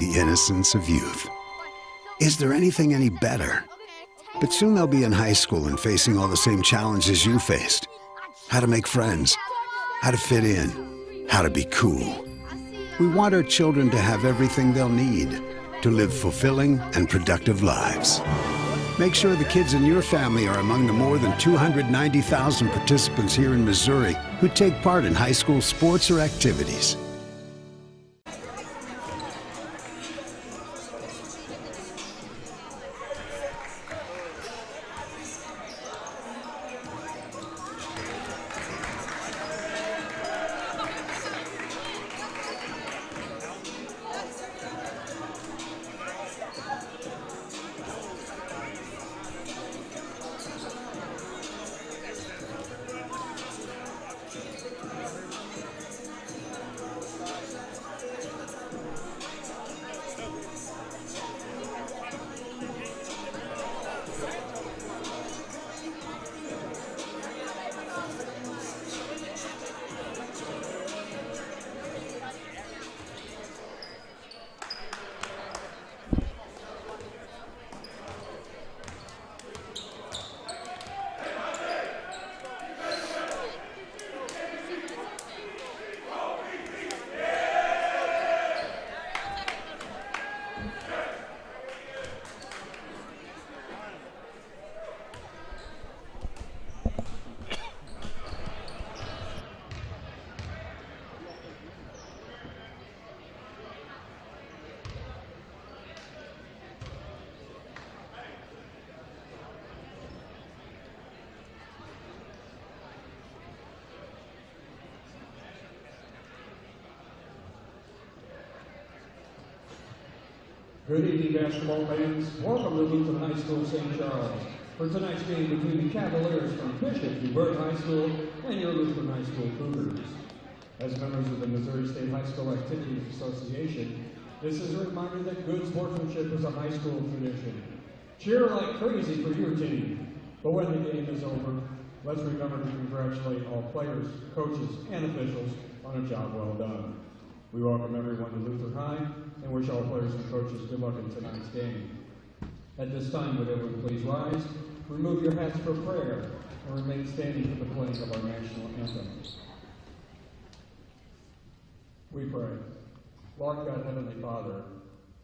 the innocence of youth. Is there anything any better? But soon they'll be in high school and facing all the same challenges you faced. How to make friends, how to fit in, how to be cool. We want our children to have everything they'll need to live fulfilling and productive lives. Make sure the kids in your family are among the more than 290,000 participants here in Missouri who take part in high school sports or activities. Good evening, basketball fans. Welcome to Lutheran High School, St. Charles, for tonight's game between the Cavaliers from Bishop DuBourg High School and your Lutheran High School Cougars. As members of the Missouri State High School Activities Association, this is a reminder that good sportsmanship is a high school tradition. Cheer like crazy for your team, but when the game is over, let's remember to congratulate all players, coaches, and officials on a job well done. We welcome everyone to Lutheran High and wish all players and coaches good luck in tonight's game. At this time, would everyone please rise, remove your hats for prayer, and remain standing for the playing of our national anthem. We pray. Lord God, Heavenly Father,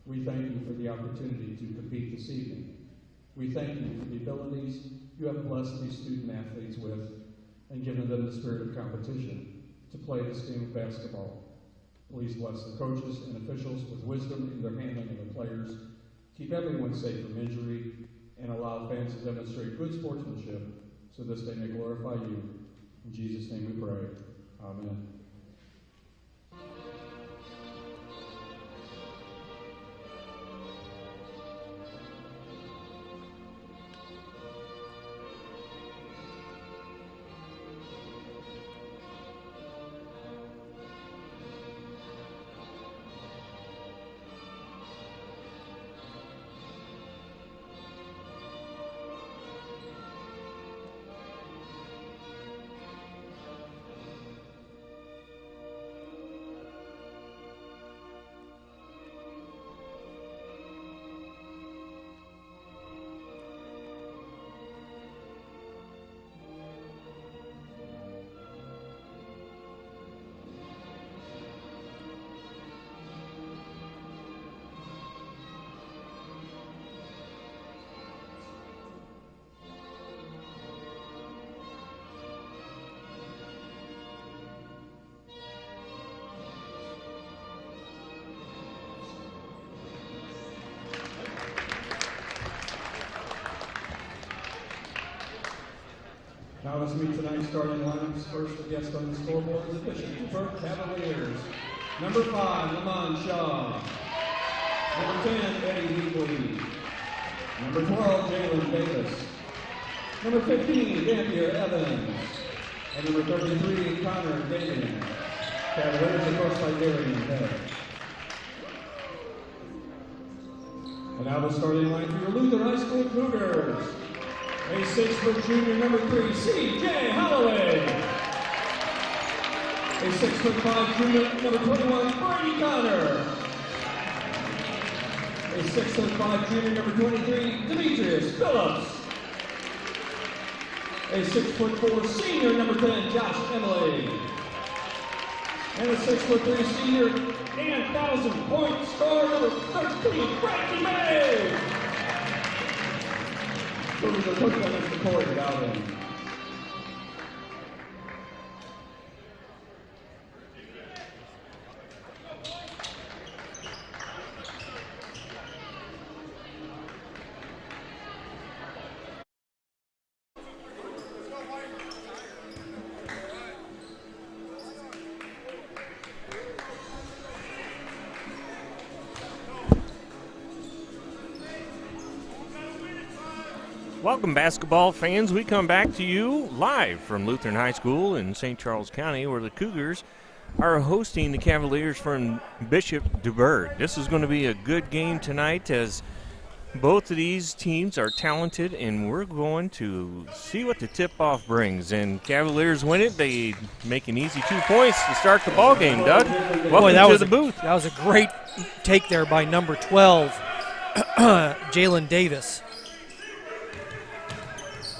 we thank you for the opportunity to compete this evening. We thank you for the abilities you have blessed these student athletes with and given them the spirit of competition to play this game of basketball. Please bless the coaches and officials with wisdom in their handling of the players, keep everyone safe from injury, and allow fans to demonstrate good sportsmanship so this day may glorify you. In Jesus' name we pray. Amen. Now let's meet tonight's starting lineups. First, the guest on the scoreboard is the Bishop DuBourg Cavaliers. Number 5, Lamont Shaw. Number 10, Eddie Weebley. Number 12, Jalen Davis. Number 15, Dampier Evans. And number 33, Connor Daly. Cavaliers are coached by Darian Head. And now the starting line for your Lutheran High School Cougars. A 6-foot junior, number 3, C.J. Holloway. A 6'5" junior, number 21, Brady Connor. 6'5" junior number 23, Demetrius Phillips. A 6'4" senior number 10, Josh Emily. And a 6'3" senior and 1,000-point scorer number 13, Frankie May. Cougars are putting on the court without him. Welcome, basketball fans. We come back to you live from Lutheran High School in St. Charles County, where the Cougars are hosting the Cavaliers from Bishop DuBourg. This is going to be a good game tonight, as both of these teams are talented, and we're going to see what the tip-off brings. And Cavaliers win it. They make an easy 2 points to start the ball game. Doug, welcome to the booth. That was a great take there by number 12, Jalen Davis.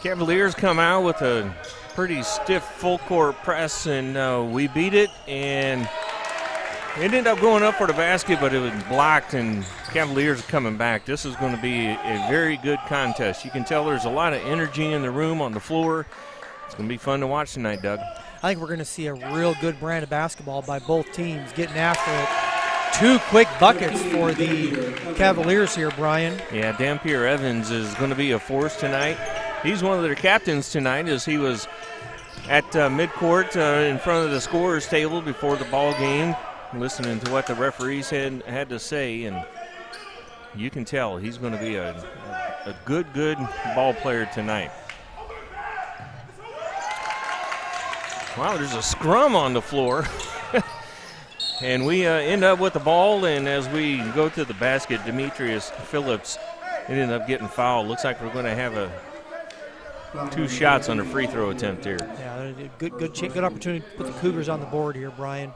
Cavaliers come out with a pretty stiff full-court press, and we beat it, and it ended up going up for the basket, but it was blocked, and Cavaliers are coming back. This is going to be a very good contest. You can tell there's a lot of energy in the room, on the floor. It's going to be fun to watch tonight, Doug. I think we're going to see a real good brand of basketball by both teams getting after it. 2 quick buckets for the Cavaliers here, Brian. Yeah, Dampier Evans is going to be a force tonight. He's one of their captains tonight, as he was at midcourt in front of the scorer's table before the ball game, listening to what the referees had to say, and you can tell he's going to be a good ball player tonight. Wow, there's a scrum on the floor. And we end up with the ball, and as we go to the basket, Demetrius Phillips ended up getting fouled. Looks like we're going to have 2 shots on a free throw attempt here. Yeah, good opportunity to put the Cougars on the board here, Brian.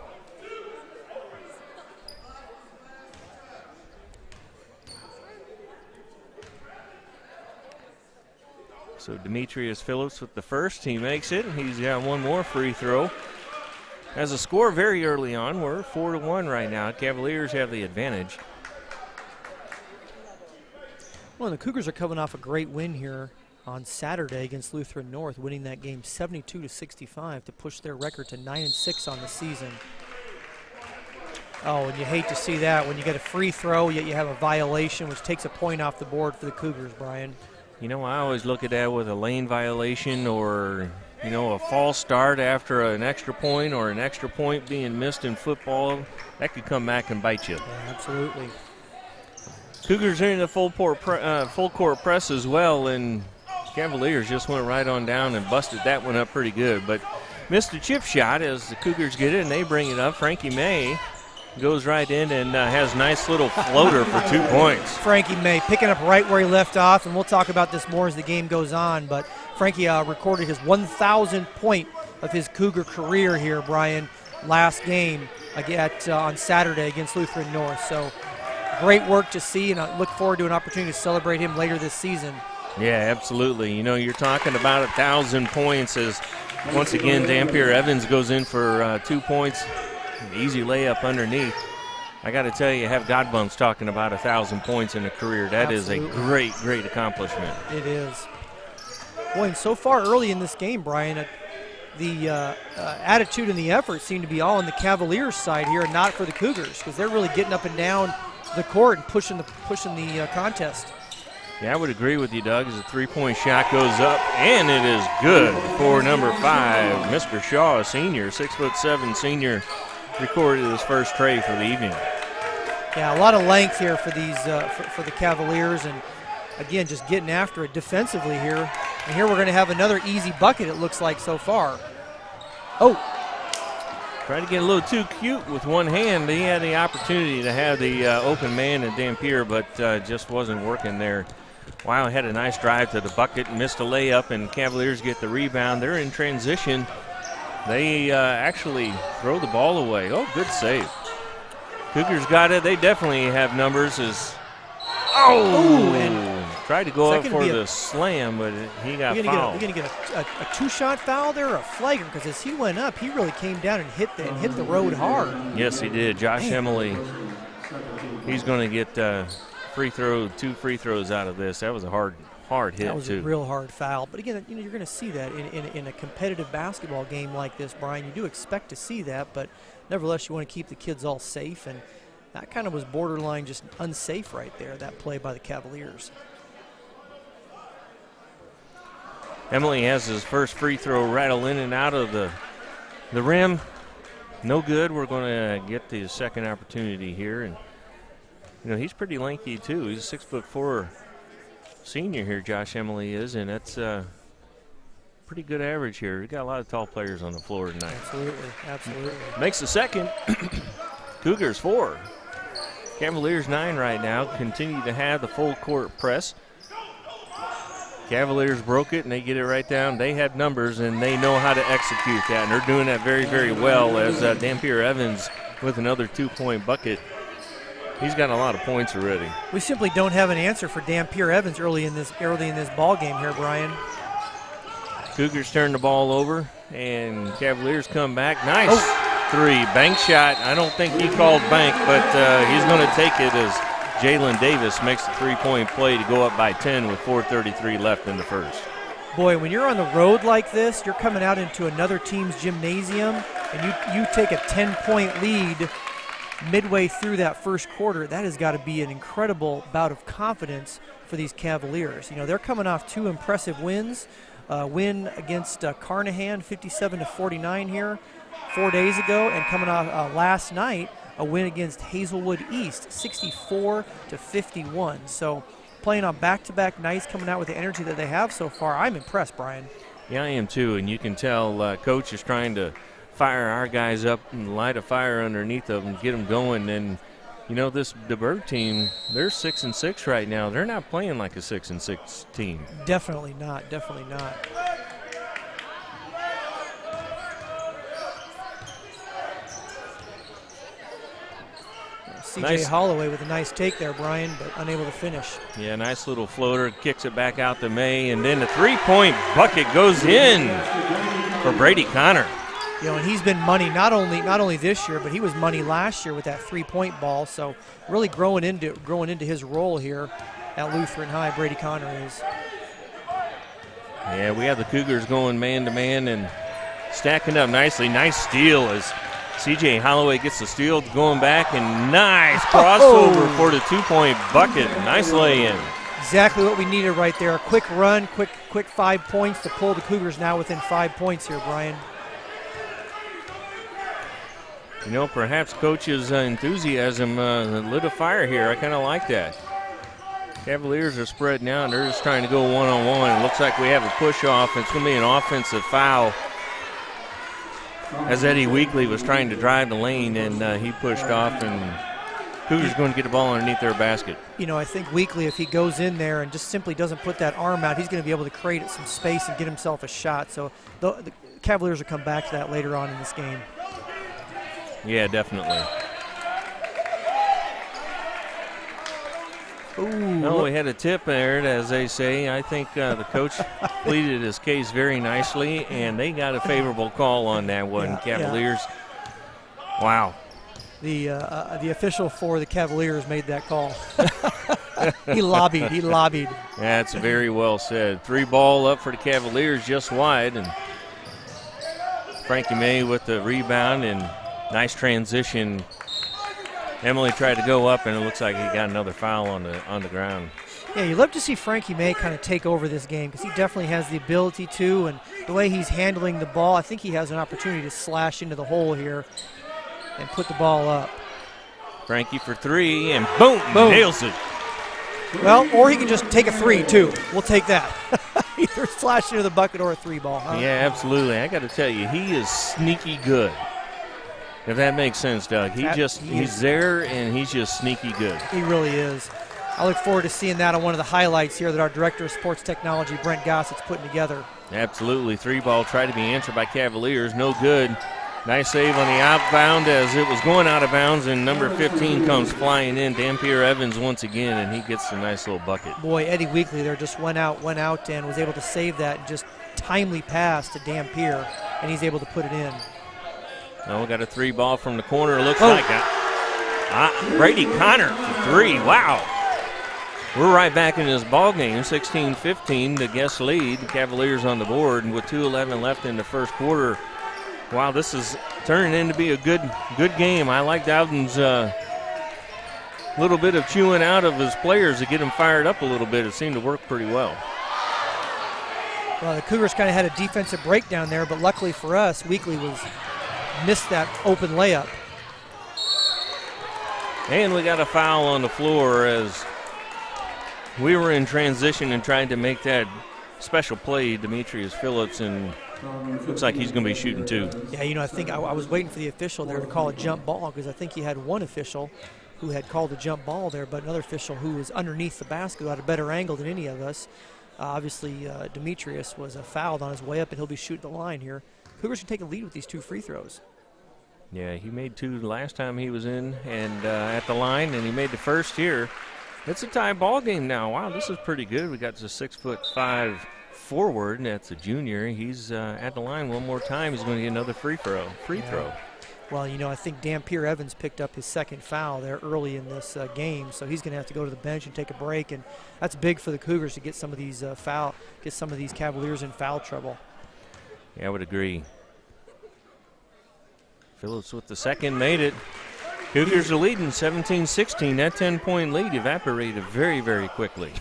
So Demetrius Phillips with the first. He makes it. He's got 1 more free throw. As a score very early on, we're 4-1 right now. Cavaliers have the advantage. Well, the Cougars are coming off a great win here on Saturday against Lutheran North, winning that game 72-65 to push their record to 9-6 on the season. Oh, and you hate to see that when you get a free throw, yet you have a violation, which takes a point off the board for the Cougars, Brian. You know, I always look at that with a lane violation, or, you know, a false start after an extra point, or an extra point being missed in football. That could come back and bite you. Yeah, absolutely. Cougars are in the full court press as well, and Cavaliers just went right on down and busted that one up pretty good, but missed a chip shot as the Cougars get it, and they bring it up. Frankie May goes right in and has a nice little floater for 2 points. Frankie May picking up right where he left off, and we'll talk about this more as the game goes on, but Frankie recorded his 1,000th point of his Cougar career here, Brian, last game on Saturday against Lutheran North. So great work to see, and I look forward to an opportunity to celebrate him later this season. Yeah, absolutely. You know, you're talking about 1,000 points as, once again, Dampier Evans goes in for 2 points. Easy layup underneath. I got to tell you, have God bumps talking about 1,000 points in a career. That Absolutely. is a great accomplishment. It is. Boy, and so far early in this game, Brian, the attitude and the effort seem to be all on the Cavaliers' side here and not for the Cougars, because they're really getting up and down the court and pushing the contest. Yeah, I would agree with you, Doug, as a 3-point shot goes up, and it is good for number 5, Mr. Shaw, a senior, 6'7" senior, recorded his first tray for the evening. Yeah, a lot of length here for these for the Cavaliers, and again, just getting after it defensively here. And here we're going to have another easy bucket, it looks like so far. Oh. Tried to get a little too cute with one hand. He had the opportunity to have the open man at Dampier, but just wasn't working there. Wow, had a nice drive to the bucket and missed a layup, and Cavaliers get the rebound. They're in transition. They actually throw the ball away. Oh, good save. Cougars got it. They definitely have numbers as Oh! And tried to go up for the slam, but he got fouled. You're going to get a two-shot foul there or a flagrant, because as he went up, he really came down and hit the road hard. Yes, he did. Josh Emily, he's going to get two free throws out of this. That was a hard hit, too. That was a real hard foul. But again, you're going to see that in a competitive basketball game like this, Brian. You do expect to see that, but nevertheless, you want to keep the kids all safe, and that kind of was borderline just unsafe right there, that play by the Cavaliers. Emily has his first free throw rattle in and out of the rim. No good. We're going to get the second opportunity here. And, he's pretty lanky, too. He's a 6'4" senior here, Josh Emily is, and that's pretty good average here. We've got a lot of tall players on the floor tonight. Absolutely. Makes the second. Cougars 4. Cavaliers 9 right now. Continue to have the full court press. Cavaliers broke it, and they get it right down. They have numbers, and they know how to execute that, and they're doing that very, very well as Dampier Evans with another 2-point bucket. He's got a lot of points already. We simply don't have an answer for Dampier Evans early in this ball game here, Brian. Cougars turn the ball over, and Cavaliers come back. Nice three, bank shot. I don't think he called bank, but he's going to take it as Jalen Davis makes the three-point play to go up by 10 with 4:33 left in the first. Boy, when you're on the road like this, you're coming out into another team's gymnasium, and you take a 10-point lead midway through that first quarter. That has got to be an incredible bout of confidence for these Cavaliers. They're coming off two impressive wins. Win against Carnahan, 57-49 here 4 days ago, and coming off last night, a win against Hazelwood East, 64-51. So playing on back-to-back nights, coming out with the energy that they have so far, I'm impressed, Brian. Yeah, I am too, and you can tell Coach is trying to fire our guys up and light a fire underneath them and get them going. And, this DuBourg team, they're 6-6 right now. They're not playing like a 6-6 team. Definitely not. C.J. Holloway with a nice take there, Brian, but unable to finish. Yeah, nice little floater, kicks it back out to May, and then the three-point bucket goes in for Brady Connor. And he's been money not only this year, but he was money last year with that three-point ball. So really growing into his role here at Lutheran High, Brady Connor is. Yeah, we have the Cougars going man-to-man and stacking up nicely. Nice steal as C.J. Holloway gets the steal, going back, and nice crossover for the two-point bucket. Nice lay-in. Exactly what we needed right there. A quick run, quick 5 points to pull the Cougars now within 5 points here, Brian. Perhaps Coach's enthusiasm lit a fire here. I kind of like that. Cavaliers are spread now, and they're just trying to go one-on-one. It looks like we have a push-off. It's going to be an offensive foul as Eddie Weekly was trying to drive the lane, and he pushed off, and Cougars going to get the ball underneath their basket. I think Weekly, if he goes in there and just simply doesn't put that arm out, he's going to be able to create some space and get himself a shot. So the Cavaliers will come back to that later on in this game. Yeah, definitely. Ooh. We had a tip there, as they say. I think the coach pleaded his case very nicely, and they got a favorable call on that one. Cavaliers. Yeah. Wow. The official for the Cavaliers made that call. He lobbied. That's very well said. 3-ball up for the Cavaliers, just wide, and Frankie May with the rebound, and nice transition. Emily tried to go up, and it looks like he got another foul on the ground. Yeah, you love to see Frankie May kind of take over this game because he definitely has the ability to, and the way he's handling the ball, I think he has an opportunity to slash into the hole here and put the ball up. Frankie for three, and boom, nails it. Well, or he can just take a three, too. We'll take that. Either slash into the bucket or a 3-ball, huh? Yeah, absolutely. I got to tell you, he is sneaky good. If that makes sense, Doug. He's there, and he's just sneaky good. He really is. I look forward to seeing that on one of the highlights here that our Director of Sports Technology, Brent Gossett's putting together. Absolutely. 3-ball tried to be answered by Cavaliers. No good. Nice save on the outbound as it was going out of bounds, and number 15 comes flying in. Dampier Evans once again, and he gets a nice little bucket. Boy, Eddie Weekly there just went out and was able to save that and just timely pass to Dampier, and he's able to put it in. Now we got a 3 ball from the corner, it looks like. Brady Connor for 3, wow. We're right back in this ball game, 16-15, the guest lead. The Cavaliers on the board, and with 2:11 left in the first quarter. Wow, this is turning into be a good game. I like Dowden's little bit of chewing out of his players to get them fired up a little bit. It seemed to work pretty well. Well, the Cougars kind of had a defensive breakdown there, but luckily for us, Weekly missed that open layup. And we got a foul on the floor as we were in transition and trying to make that special play, Demetrius Phillips, and looks like he's going to be shooting 2. Yeah, I think I was waiting for the official there to call a jump ball because I think he had one official who had called a jump ball there, but another official who was underneath the basket who had a better angle than any of us. Obviously, Demetrius was fouled on his way up, and he'll be shooting the line here. Cougars can take a lead with these 2 free throws. Yeah, he made 2 last time he was in and at the line, and he made the first here. It's a tie ball game now. Wow, this is pretty good. We got the 6'5" forward, and that's a junior. He's at the line one more time. He's going to get another free throw. Well, I think Dampier Evans picked up his second foul there early in this game, so he's going to have to go to the bench and take a break, and that's big for the Cougars to get some of these Cavaliers in foul trouble. Yeah, I would agree. Phillips with the second made it. Cougars are leading 17-16. That 10-point lead evaporated very, very quickly.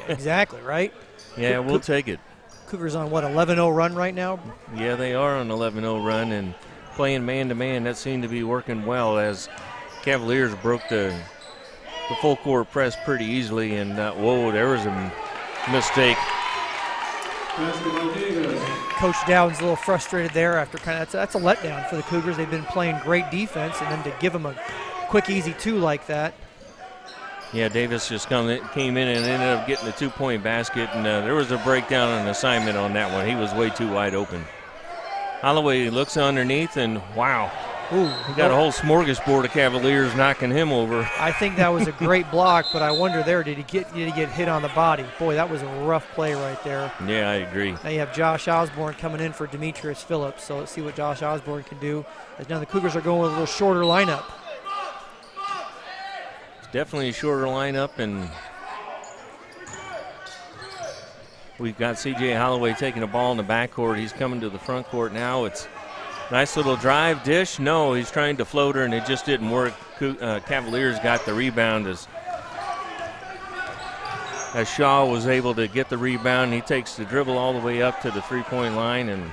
Exactly, right? Yeah, we'll take it. Cougars on, 11-0 run right now? Yeah, they are on an 11-0 run, and playing man-to-man, that seemed to be working well as Cavaliers broke the full-court press pretty easily, and whoa, there was a mistake. Coach Dowden's a little frustrated there after that's a letdown for the Cougars. They've been playing great defense, and then to give them a quick, easy 2 like that. Yeah, Davis just came in and ended up getting the 2-point basket, and there was a breakdown and assignment on that one. He was way too wide open. Holloway looks underneath, and wow. Ooh, he got a whole smorgasbord of Cavaliers knocking him over. I think that was a great block, but I wonder there, did he get hit on the body? Boy, that was a rough play right there. Yeah, I agree. Now you have Josh Osborne coming in for Demetrius Phillips, so let's see what Josh Osborne can do. As now the Cougars are going with a little shorter lineup. It's definitely a shorter lineup, and we've got C.J. Holloway taking the ball in the backcourt. He's coming to the front court now. It's nice little drive dish. No, he's trying to float her, and it just didn't work. Cavaliers got the rebound as Shaw was able to get the rebound. He takes the dribble all the way up to the 3-point line and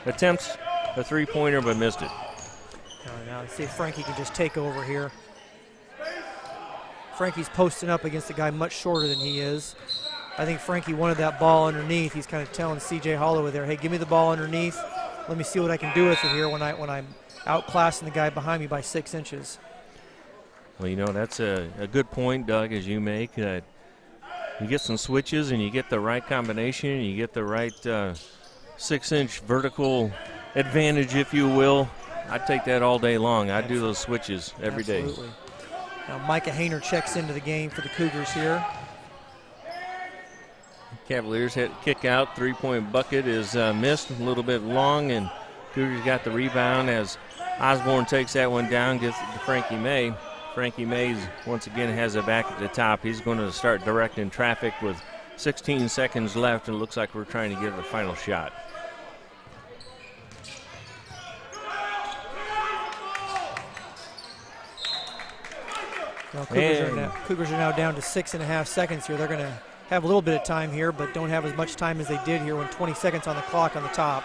attempts a 3-pointer but missed it. Now let's see if Frankie can just take over here. Frankie's posting up against a guy much shorter than he is. I think Frankie wanted that ball underneath. He's kind of telling C.J. Holloway there, hey, give me the ball underneath. Let me see what I can do with it here when I'm outclassing the guy behind me by 6 inches. Well, that's a good point, Doug, as you make. You get some switches and you get the right combination, you get the right 6-inch vertical advantage, if you will. I'd take that all day long. I'd do those switches every day. Now Micah Hayner checks into the game for the Cougars here. Cavaliers hit kick out, 3-point bucket is missed, a little bit long, and Cougars got the rebound as Osborne takes that one down, gets it to Frankie May. Frankie May once again has it back at the top. He's going to start directing traffic with 16 seconds left, and it looks like we're trying to get the final shot. Well, Cougars are now down to 6.5 seconds here. They're going to have a little bit of time here, but don't have as much time as they did here when 20 seconds on the clock on the top.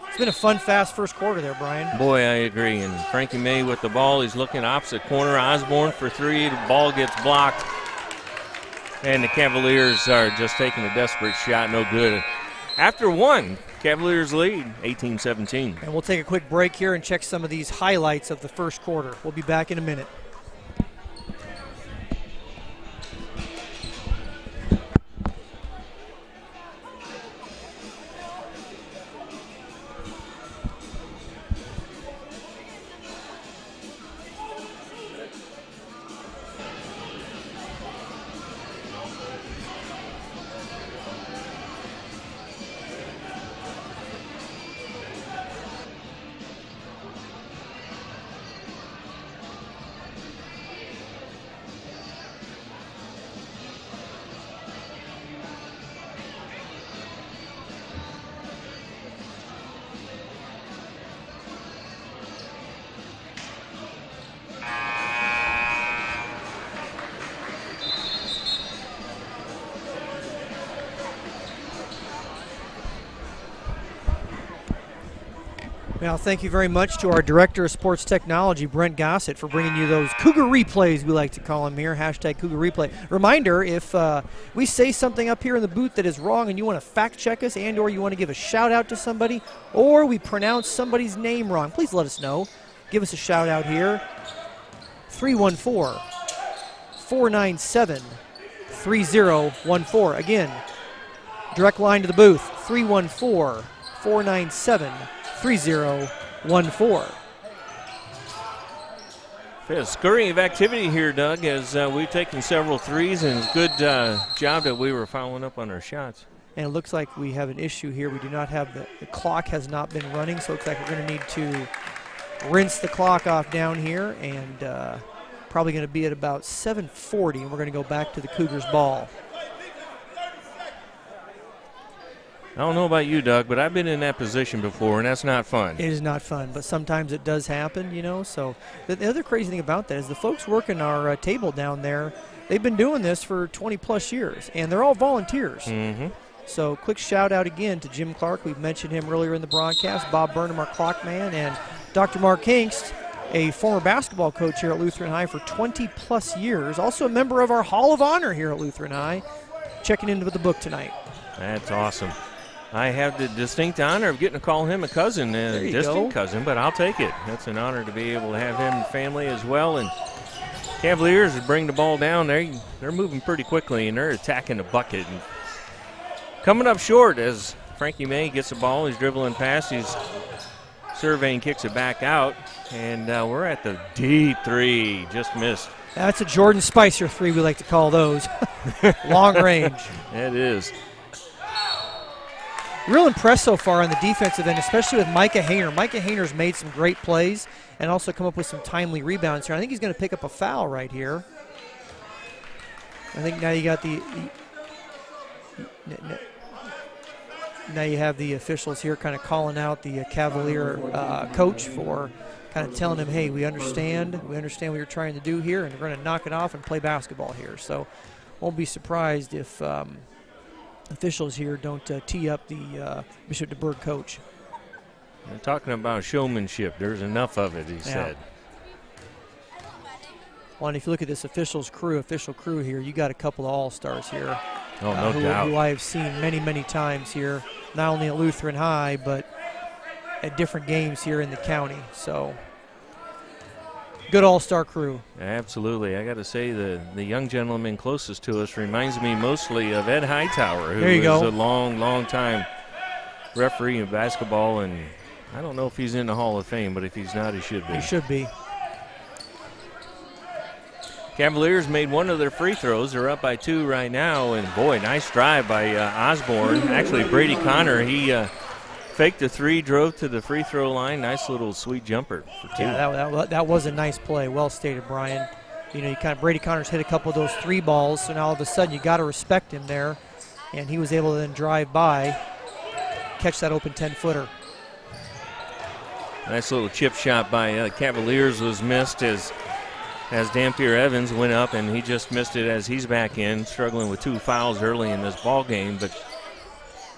It's been a fun, fast first quarter there, Brian. Boy, I agree. And Frankie May with the ball. He's looking opposite corner. Osborne for 3. The ball gets blocked. And the Cavaliers are just taking a desperate shot. No good. After one, Cavaliers lead 18-17. And we'll take a quick break here and check some of these highlights of the first quarter. We'll be back in a minute. Well, thank you very much to our Director of Sports Technology, Brent Gossett, for bringing you those Cougar replays, we like to call them here, hashtag Cougar Replay. Reminder, if we say something up here in the booth that is wrong and you want to fact check us and or you want to give a shout out to somebody or we pronounce somebody's name wrong, please let us know. Give us a shout out here. 314-497-3014. Again, direct line to the booth, 314-497-3014. A scurry of activity here, Doug, as we've taken several threes, and it's a good job that we were following up on our shots. And it looks like we have an issue here. We do not have the clock has not been running, so it looks like we're going to need to rinse the clock off down here, and probably going to be at about 7:40, and we're going to go back to the Cougars ball. I don't know about you, Doug, but I've been in that position before, and that's not fun. It is not fun, but sometimes it does happen, you know. So the other crazy thing about that is the folks working our table down there, they've been doing this for 20-plus years, and they're all volunteers. Mm-hmm. So quick shout-out again to Jim Clark. We've mentioned him earlier in the broadcast, Bob Burnham, our clock man, and Dr. Mark Hingst, a former basketball coach here at Lutheran High for 20-plus years, also a member of our Hall of Honor here at Lutheran High, checking into the book tonight. That's awesome. I have the distinct honor of getting to call him a cousin, a distant cousin, but I'll take it. That's an honor to be able to have him and family as well. And Cavaliers bring the ball down. They're moving pretty quickly, and they're attacking the bucket. And coming up short as Frankie May gets the ball. He's dribbling past. He's surveying, kicks it back out. And we're at the deep three. Just missed. That's a Jordan Spicer three, we like to call those. Long range. It is. Real impressed so far on the defensive end, especially with Micah Hayner. Micah Hayner's made some great plays and also come up with some timely rebounds here. I think he's going to pick up a foul right here. I think now you got now you have the officials here kind of calling out the Cavalier coach for kind of telling him, hey, we understand what you're trying to do here, and we're going to knock it off and play basketball here. So won't be surprised if officials here don't tee up the Bishop DuBourg coach. They're talking about showmanship. There's enough of it, he said. Well, and if you look at this official crew here, you got a couple of all-stars here. Oh, no doubt. Who I have seen many, many times here, not only at Lutheran High, but at different games here in the county. So, good all-star crew. Absolutely. I got to say, the young gentleman closest to us reminds me mostly of Ed Hightower, who is a long, long time referee in basketball, and I don't know if he's in the Hall of Fame, but if he's not, he should be. He should be. Cavaliers made one of their free throws. They're up by 2 right now, and boy, nice drive by Osborne. Actually, Brady Connor, he faked the 3, drove to the free throw line. Nice little sweet jumper for 2. Yeah, that was a nice play. Well stated, Brian. You know, Brady Connor's hit a couple of those 3 balls, so now all of a sudden you got to respect him there, and he was able to then drive by, catch that open 10-footer. Nice little chip shot by Cavaliers was missed as Dampier Evans went up, and he just missed it as he's back in, struggling with 2 fouls early in this ball game. But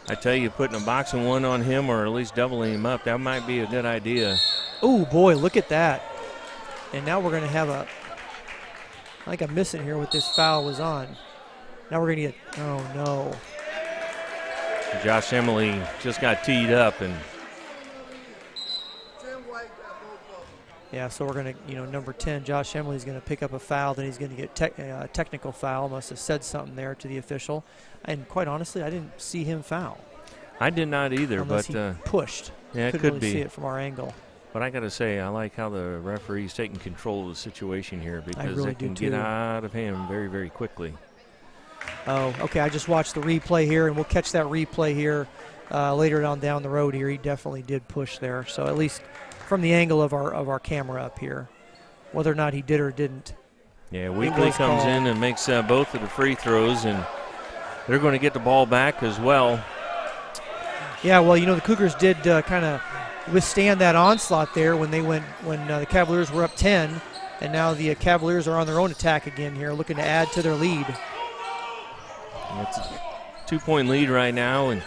I tell you, putting a boxing one on him or at least doubling him up, that might be a good idea. Oh, boy, look at that. And now we're going to have I think I'm missing here what this foul was on. Now we're going to get, oh, no. Josh Emily just got teed up, and yeah, so we're going to, number 10, Josh Emily's going to pick up a foul. Then he's going to get technical foul. Must have said something there to the official. And quite honestly, I didn't see him foul. I did not either. Unless but he pushed. Yeah, it couldn't could really be. see it from our angle. But I got to say, I like how the referee's taking control of the situation here because really it can get out of hand very, very quickly. Oh, okay. I just watched the replay here, and we'll catch that replay here later on down the road here. He definitely did push there. So at least from the angle of our camera up here, whether or not he did or didn't. Yeah, Weekly comes in and makes both of the free throws, and they're going to get the ball back as well. Yeah, well, the Cougars did kind of withstand that onslaught there when the Cavaliers were up 10, and now the Cavaliers are on their own attack again here, looking to add to their lead. It's a 2-point lead right now, and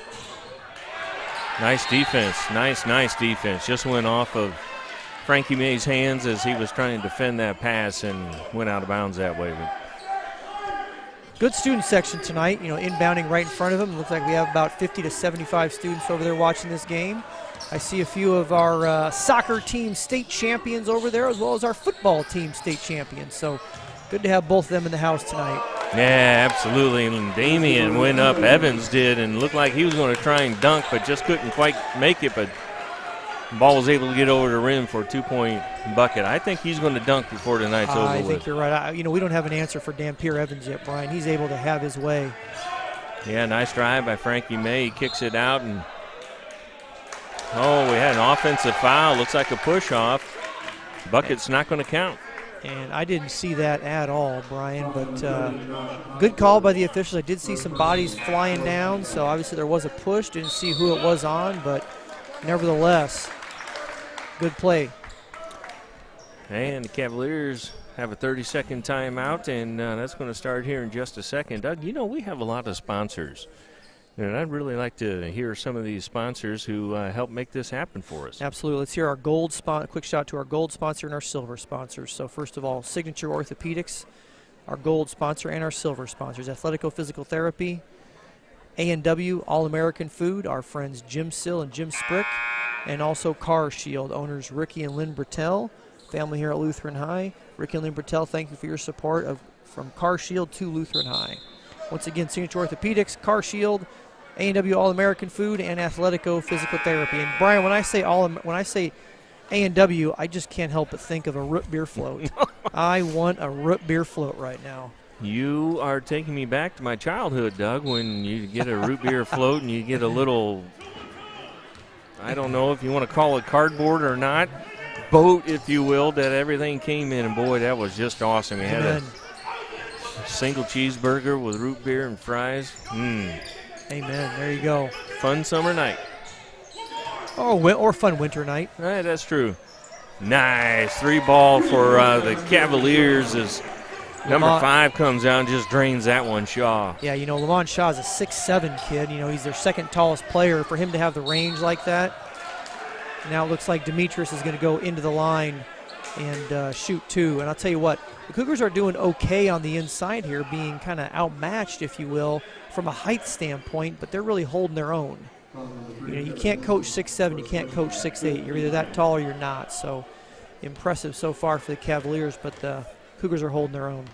Nice defense. Nice defense. Just went off of Frankie May's hands as he was trying to defend that pass and went out of bounds that way. Good student section tonight, inbounding right in front of him. It looks like we have about 50 to 75 students over there watching this game. I see a few of our soccer team state champions over there, as well as our football team state champions. So good to have both of them in the house tonight. Yeah, absolutely. And Damian went up, Evans did, and looked like he was going to try and dunk, but just couldn't quite make it. But the ball was able to get over the rim for a 2-point bucket. I think he's going to dunk before tonight's over with. I think you're right. We don't have an answer for Dampier Evans yet, Brian. He's able to have his way. Yeah, nice drive by Frankie May. He kicks it out, and we had an offensive foul. Looks like a push-off. Bucket's not going to count. And I didn't see that at all, Brian, but good call by the officials. I did see some bodies flying down, so obviously there was a push. Didn't see who it was on, but nevertheless, good play. And the Cavaliers have a 30-second timeout, and that's going to start here in just a second. Doug, we have a lot of sponsors, and I'd really like to hear some of these sponsors who help make this happen for us. Absolutely. Let's hear our gold sponsor. Quick shout to our gold sponsor and our silver sponsors. So first of all, Signature Orthopedics, our gold sponsor, and our silver sponsors. Athletico Physical Therapy, A&W All-American Food, our friends Jim Sill and Jim Sprick, and also Car Shield, owners Ricky and Lynn Bertel, family here at Lutheran High. Ricky and Lynn Bertel, thank you for your support from Car Shield to Lutheran High. Once again, Signature Orthopedics, Car Shield, A&W All-American Food, and Athletico Physical Therapy. And Brian, when I say A&W, I just can't help but think of a root beer float. I want a root beer float right now. You are taking me back to my childhood, Doug, when you get a root beer float and you get a little, I don't know if you want to call it cardboard or not, boat, if you will, that everything came in. And, boy, that was just awesome. We had a single cheeseburger with root beer and fries. Amen. There you go. Fun summer night. Or fun winter night. Right, that's true. Nice. 3-ball for the Cavaliers as number 5 comes out and just drains that one, Shaw. Yeah, Lamont Shaw is a 6'7" kid. He's their second tallest player. For him to have the range like that, now it looks like Demetrius is going to go into the line and shoot 2. And I'll tell you what, the Cougars are doing okay on the inside here, being kind of outmatched, if you will, from a height standpoint, but they're really holding their own. You can't coach 6'7", you can't coach 6'8". You're either that tall or you're not. So impressive so far for the Cavaliers, but the Cougars are holding their own.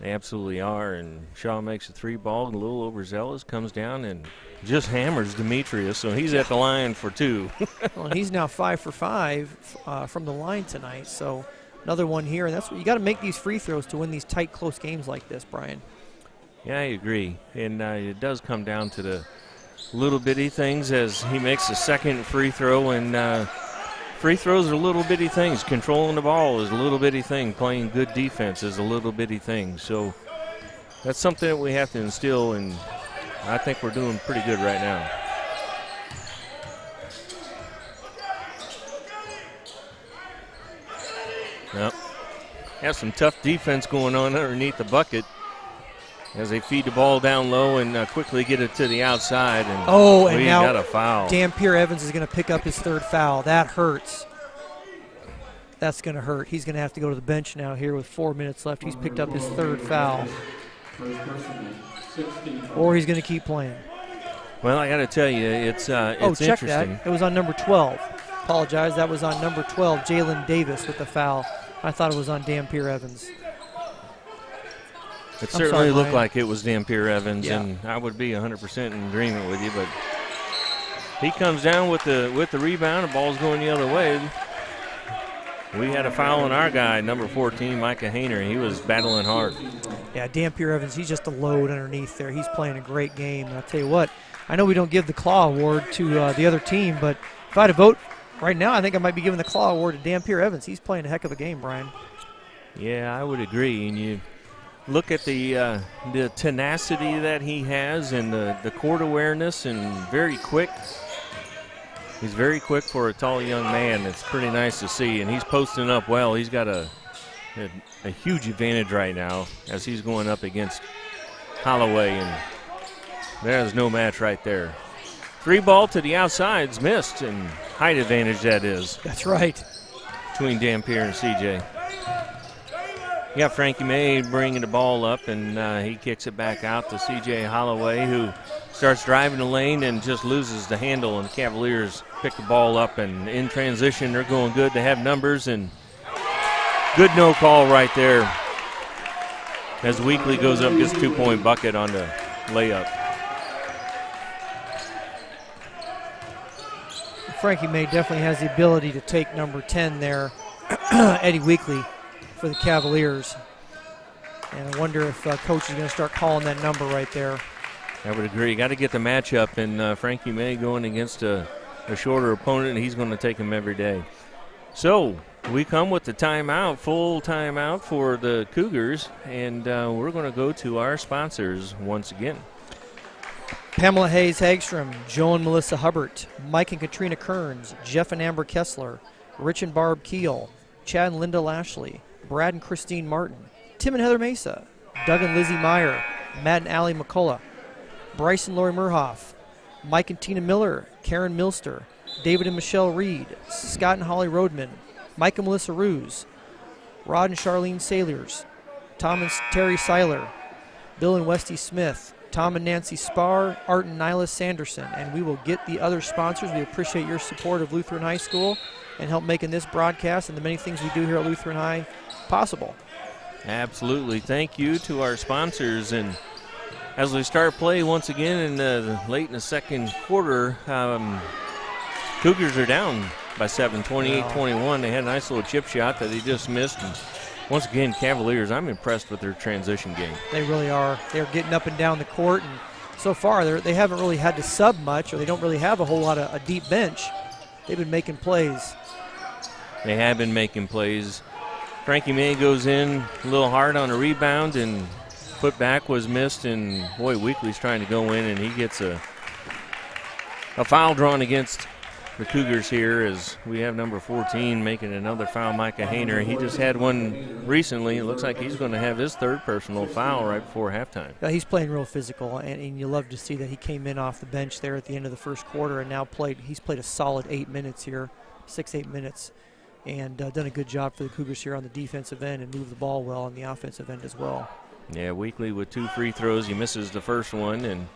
They absolutely are, and Shaw makes a 3-ball, a little overzealous, comes down and just hammers Demetrius, so he's at the line for 2. Well, and he's now 5 for 5 from the line tonight, so another one here. And that's what you got to make these free throws to win these tight, close games like this, Brian. Yeah, I agree, and it does come down to the little bitty things as he makes a second free throw, and free throws are little bitty things. Controlling the ball is a little bitty thing. Playing good defense is a little bitty thing. So that's something that we have to instill, and I think we're doing pretty good right now. Yep. Have some tough defense going on underneath the bucket as they feed the ball down low and quickly get it to the outside. And we now got a foul. Dampier Evans is going to pick up his 3rd foul. That hurts. That's going to hurt. He's going to have to go to the bench now here with 4 minutes left. He's picked up his 3rd foul. Or he's going to keep playing. Well, I got to tell you, it's check interesting. That. It was on number 12. Apologize. That was on number 12, Jalen Davis with the foul. I thought it was on Dampier Evans. It certainly looked like it was Dampier Evans, and I would be 100% in agreement with you. But he comes down with the rebound. The ball's going the other way. We had a foul on our guy, number 14, Micah Hayner. He was battling hard. Yeah, Dampier Evans, he's just a load underneath there. He's playing a great game. And I'll tell you what, I know we don't give the Claw Award to the other team, but if I had to vote right now, I think I might be giving the Claw Award to Dampier Evans. He's playing a heck of a game, Brian. Yeah, I would agree. And you look at the tenacity that he has and the court awareness, and very quick. He's very quick for a tall young man. It's pretty nice to see, and he's posting up well. He's got a huge advantage right now as he's going up against Holloway, and there's no match right there. Three ball to the outside's missed, and height advantage that is. That's right. Between Dampier and CJ. You got Frankie May bringing the ball up, and he kicks it back out to CJ Holloway, who starts driving the lane and just loses the handle, and the Cavaliers pick the ball up, and in transition they're going good. They have numbers, and good no call right there as Weekly goes up, gets a 2-point bucket on the layup. Frankie May definitely has the ability to take number 10 there, Eddie Weekly, for the Cavaliers. And I wonder if Coach is going to start calling that number right there. I would agree. Got to get the matchup, and Frankie May going against a shorter opponent, and he's going to take him every day. So we come with the timeout, full timeout for the Cougars, and we're going to go to our sponsors once again. Pamela Hayes Hagstrom, Joe and Melissa Hubbard, Mike and Katrina Kearns, Jeff and Amber Kessler, Rich and Barb Keel, Chad and Linda Lashley, Brad and Christine Martin, Tim and Heather Mesa, Doug and Lizzie Meyer, Matt and Allie McCullough, Bryce and Lori Murhoff, Mike and Tina Miller, Karen Milster, David and Michelle Reed, Scott and Holly Rodman, Mike and Melissa Ruse, Rod and Charlene Sailors, Tom and Terry Seiler, Bill and Westy Smith, Tom and Nancy Spar, Art and Nyla Sanderson. And we will get the other sponsors. We appreciate your support of Lutheran High School and help making this broadcast and the many things we do here at Lutheran High possible. Absolutely. Thank you to our sponsors. And as we start play once again late in the second quarter, Cougars are down by 7, 28-21. They had a nice little chip shot that they just missed. And once again, Cavaliers, I'm impressed with their transition game. They really are. They're getting up and down the court, and so far they haven't really had to sub much, or they don't really have a whole lot of a deep bench. They've been making plays. They have been making plays. Frankie May goes in a little hard on a rebound, and put back was missed, and boy, Weekly's trying to go in, and he gets a foul drawn against the Cougars here as we have number 14 making another foul, Micah Hayner. He just had one recently. It looks like he's going to have his third personal foul right before halftime. Yeah, he's playing real physical, and you love to see that he came in off the bench there at the end of the first quarter and now he's played a solid 8 minutes here, 6-8 minutes, and done a good job for the Cougars here on the defensive end and moved the ball well on the offensive end as well. Yeah, Weekly with 2 free throws. He misses the first one, and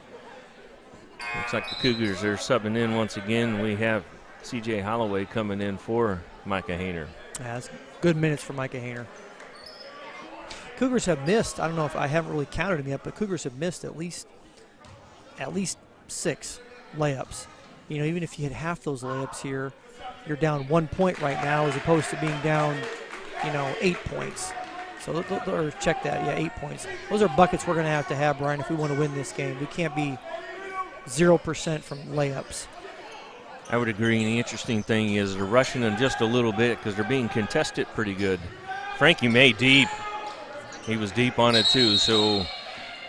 looks like the Cougars are subbing in once again. We have C.J. Holloway coming in for Micah Hayner. Yeah, that's good minutes for Micah Hayner. Cougars have missed, I don't know if I haven't really counted them yet, but Cougars have missed at least 6 layups. You know, even if you hit half those layups here, you're down 1 point right now as opposed to being down, 8 points. So or check that, 8 points. Those are buckets we're going to have, Brian, if we want to win this game. We can't be 0% from layups. I would agree, and the interesting thing is they're rushing them just a little bit because they're being contested pretty good. Frankie May deep. He was deep on it too, so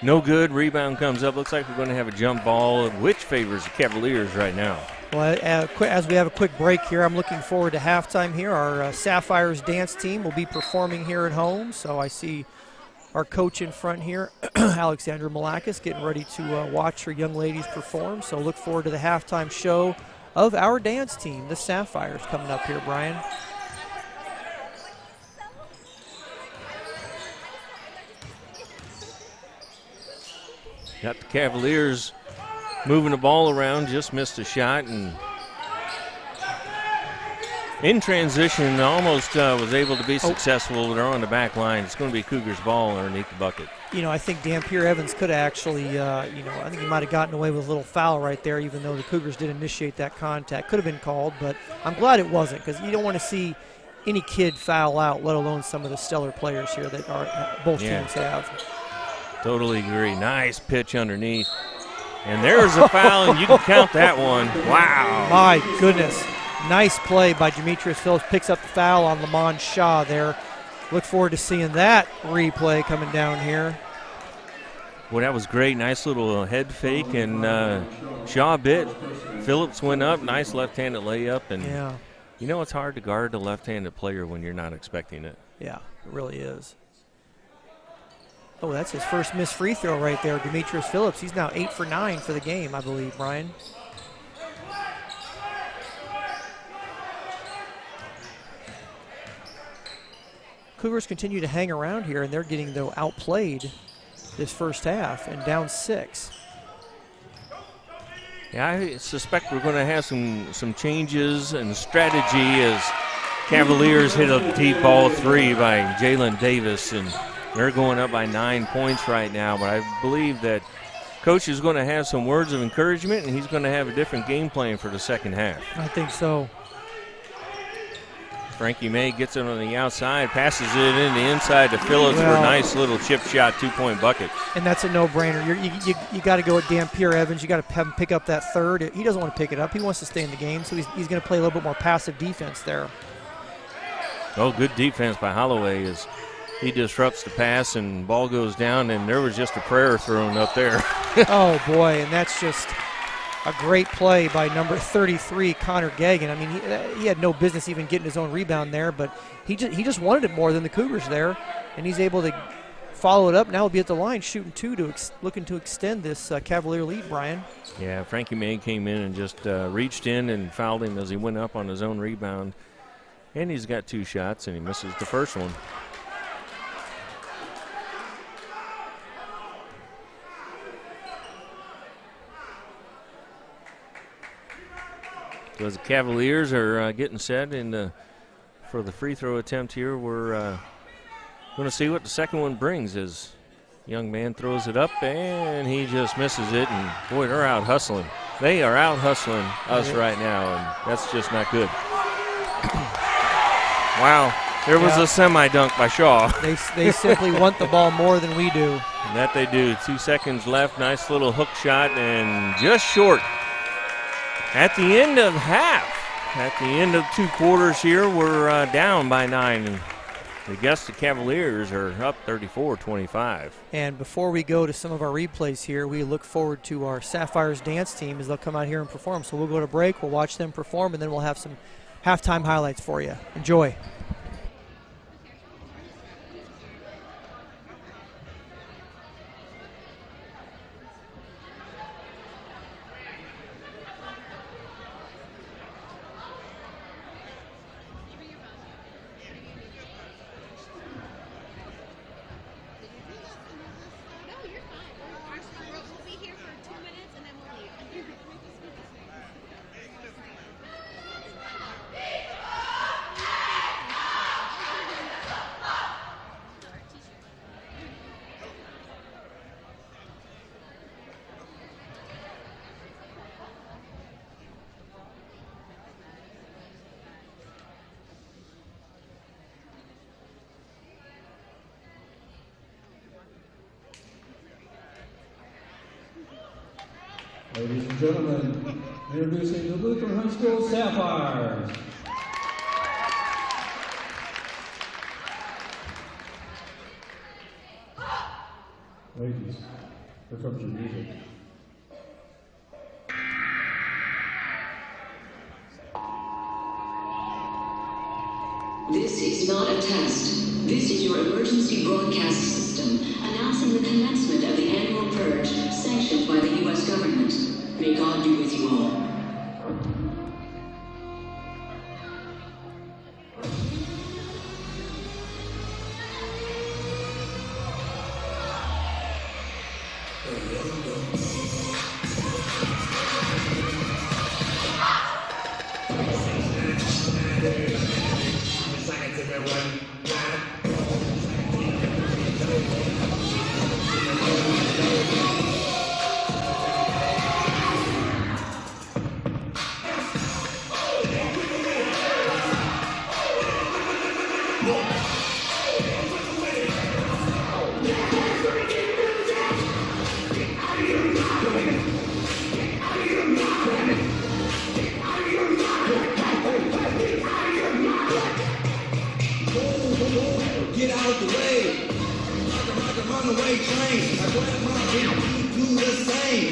no good. Rebound comes up. Looks like we're going to have a jump ball, which favors the Cavaliers right now. Well, as we have a quick break here, I'm looking forward to halftime here. Our Sapphires dance team will be performing here at home, so I see our coach in front here, Alexandra Malakis, getting ready to watch her young ladies perform, so look forward to the halftime show of our dance team, the Sapphires, coming up here, Brian. Got the Cavaliers moving the ball around, just missed a shot, and in transition almost was able to be successful. They're on the back line. It's going to be Cougars ball underneath the bucket. I think Dampier Evans could have actually, I think he might have gotten away with a little foul right there, even though the Cougars did initiate that contact. Could have been called, but I'm glad it wasn't, because you don't want to see any kid foul out, let alone some of the stellar players here that both teams have. Totally agree. Nice pitch underneath. And there's a foul, and you can count that one. Wow. My goodness. Nice play by Demetrius Phillips. Picks up the foul on Lamont Shaw there. Look forward to seeing that replay coming down here. Well, that was great. Nice little head fake, and Shaw bit. Phillips went up. Nice left-handed layup. And it's hard to guard a left-handed player when you're not expecting it. Yeah, it really is. Oh, that's his first missed free throw right there, Demetrius Phillips. He's now 8 for 9 for the game, I believe, Brian. Cougars continue to hang around here, and they're getting, though, outplayed this first half and down 6. Yeah, I suspect we're going to have some changes and strategy as Cavaliers hit a deep ball 3 by Jalen Davis, and they're going up by 9 points right now. But I believe that Coach is going to have some words of encouragement, and he's going to have a different game plan for the second half. I think so. Frankie May gets it on the outside, passes it in the inside to Phillips for a nice little chip shot 2-point bucket. And that's a no-brainer. You got to go with Dampier Evans. You got to have him pick up that third. He doesn't want to pick it up. He wants to stay in the game, so he's going to play a little bit more passive defense there. Oh, good defense by Holloway as he disrupts the pass and ball goes down, and there was just a prayer thrown up there. Oh, boy, and that's just a great play by number 33, Connor Gagan. I mean, he had no business even getting his own rebound there, but he just wanted it more than the Cougars there, and he's able to follow it up. Now he'll be at the line shooting 2 looking to extend this Cavalier lead, Brian. Yeah, Frankie May came in and just reached in and fouled him as he went up on his own rebound. And he's got 2 shots, and he misses the first one. So as the Cavaliers are getting set for the free throw attempt here, we're going to see what the second one brings as young man throws it up, and he just misses it. And, boy, they're out hustling. They are out hustling us right now, and that's just not good. Wow, there was a semi-dunk by Shaw. They simply want the ball more than we do. And that they do. 2 seconds left, nice little hook shot, and just short. At the end of half, at the end of 2 quarters here, we're down by 9. And I guess the Cavaliers are up 34-25. And before we go to some of our replays here, we look forward to our Sapphires dance team as they'll come out here and perform. So we'll go to break, we'll watch them perform, and then we'll have some halftime highlights for you. Enjoy. Ladies and gentlemen, introducing the Lutheran High School Sapphires. Ladies, here comes your music. This is not a test. This is your emergency broadcast system announcing the commencement of the annual purge sanctioned by the U.S. government. May God be with you all. Get out of the way. Like a runaway train. I grab my feet, you do the same.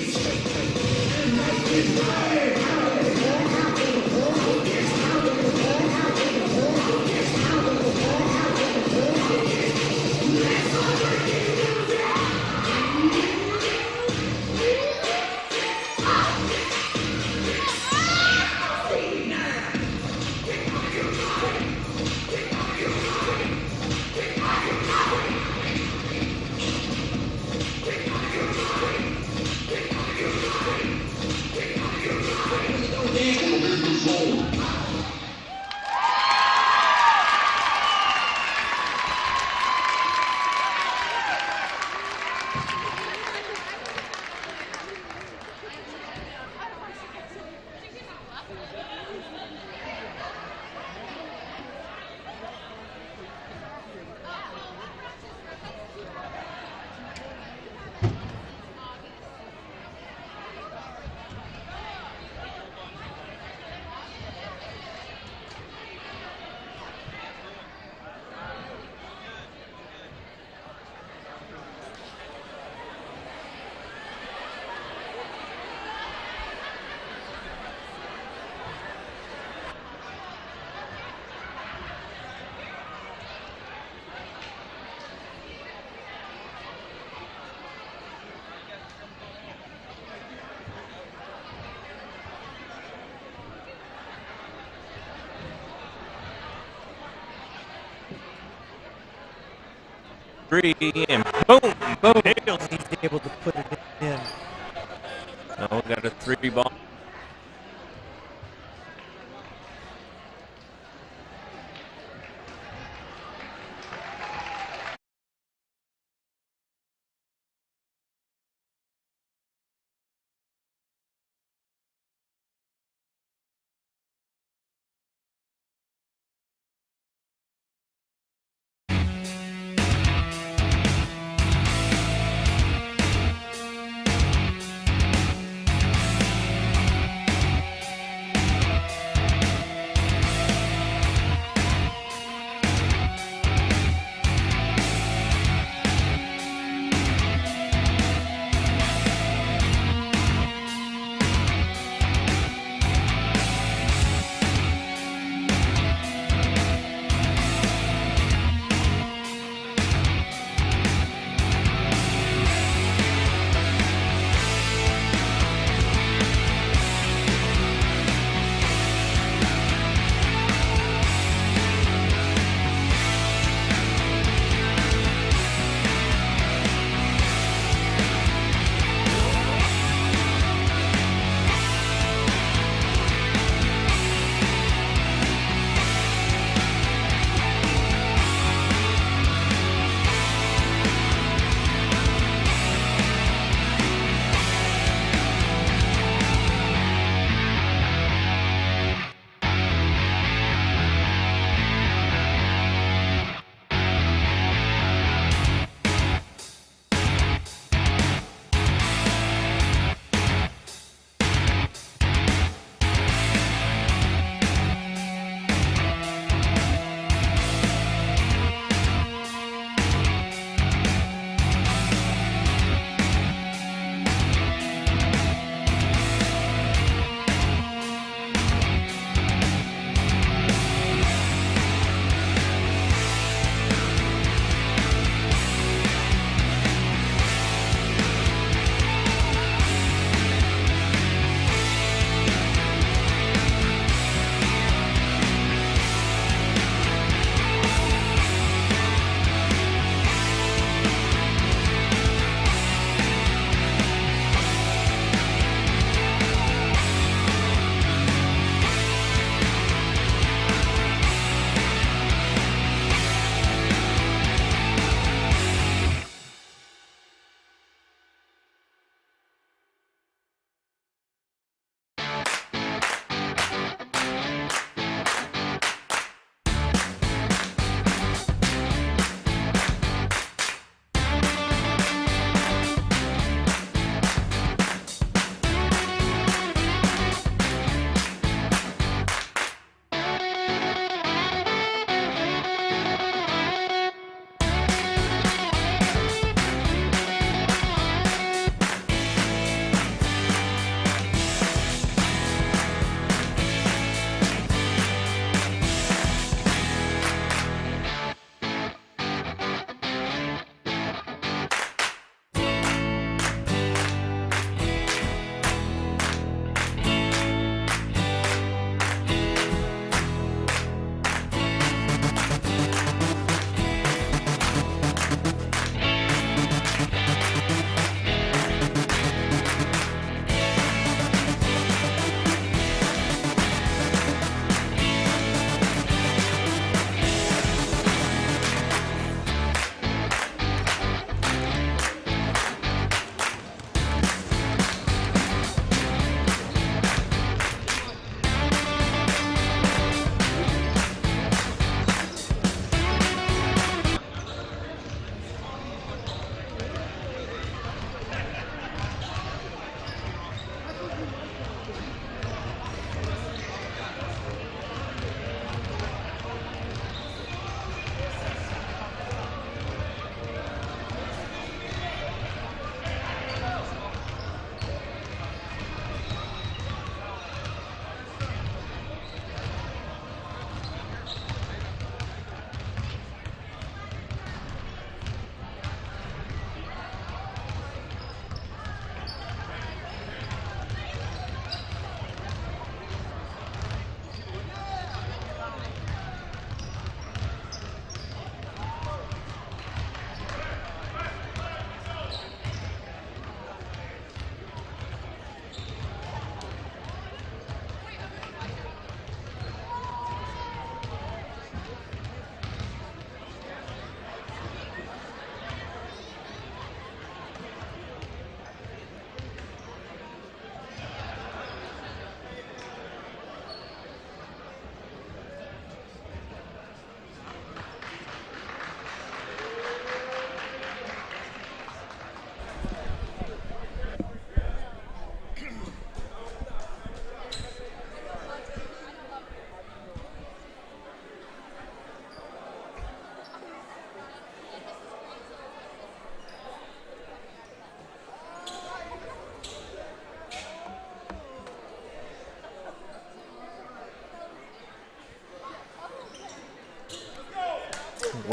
three, and boom, Boom. nails. And he's able to put it in. Oh, got a 3-ball.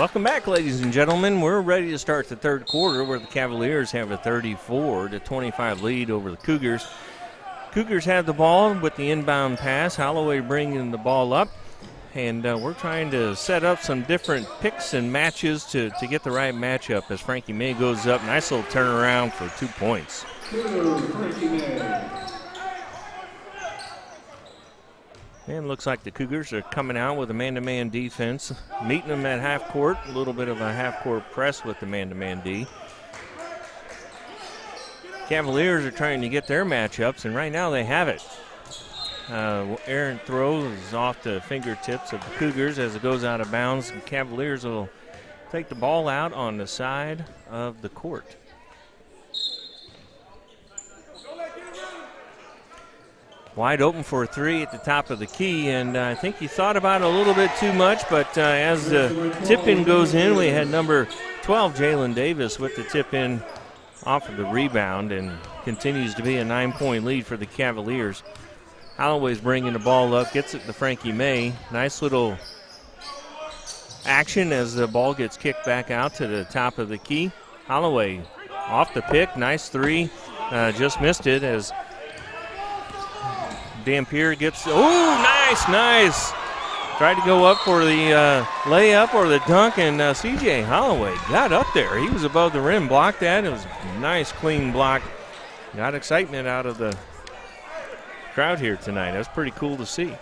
Welcome back, ladies and gentlemen. We're ready to start the third quarter where the Cavaliers have a 34-25 lead over the Cougars. Cougars have the ball with the inbound pass. Holloway bringing the ball up. And we're trying to set up some different picks and matches to get the right matchup as Frankie May goes up. Nice little turnaround for 2 points. And looks like the Cougars are coming out with a man-to-man defense, meeting them at half court, a little bit of a half-court press with the man-to-man D. Cavaliers are trying to get their matchups, and right now they have it. Errant throw is off the fingertips of the Cougars as it goes out of bounds. The Cavaliers will take the ball out on the side of the court. Wide open for a three at the top of the key, and I think he thought about it a little bit too much, but as the tip-in goes in, we had number 12, Jalen Davis, with the tip-in off of the rebound, and continues to be a 9-point lead for the Cavaliers. Holloway's bringing the ball up, gets it to Frankie May. Nice little action as the ball gets kicked back out to the top of the key. Holloway off the pick, nice three, just missed it as Dampier gets, nice. Tried to go up for the layup or the dunk, and C.J. Holloway got up there. He was above the rim, blocked that. It was a nice, clean block. Got excitement out of the crowd here tonight. That's pretty cool to see.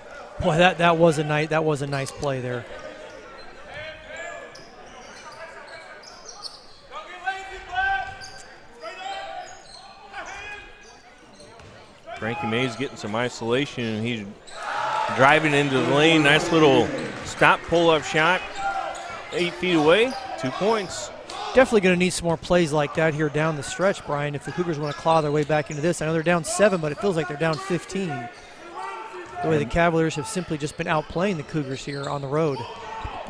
Boy, that was a nice play there. Frankie May's getting some isolation, and he's driving into the lane. Nice little stop pull-up shot. 8 feet away, 2 points. Definitely going to need some more plays like that here down the stretch, Brian, if the Cougars want to claw their way back into this. I know they're down 7, but it feels like they're down 15. The way the Cavaliers have simply just been outplaying the Cougars here on the road.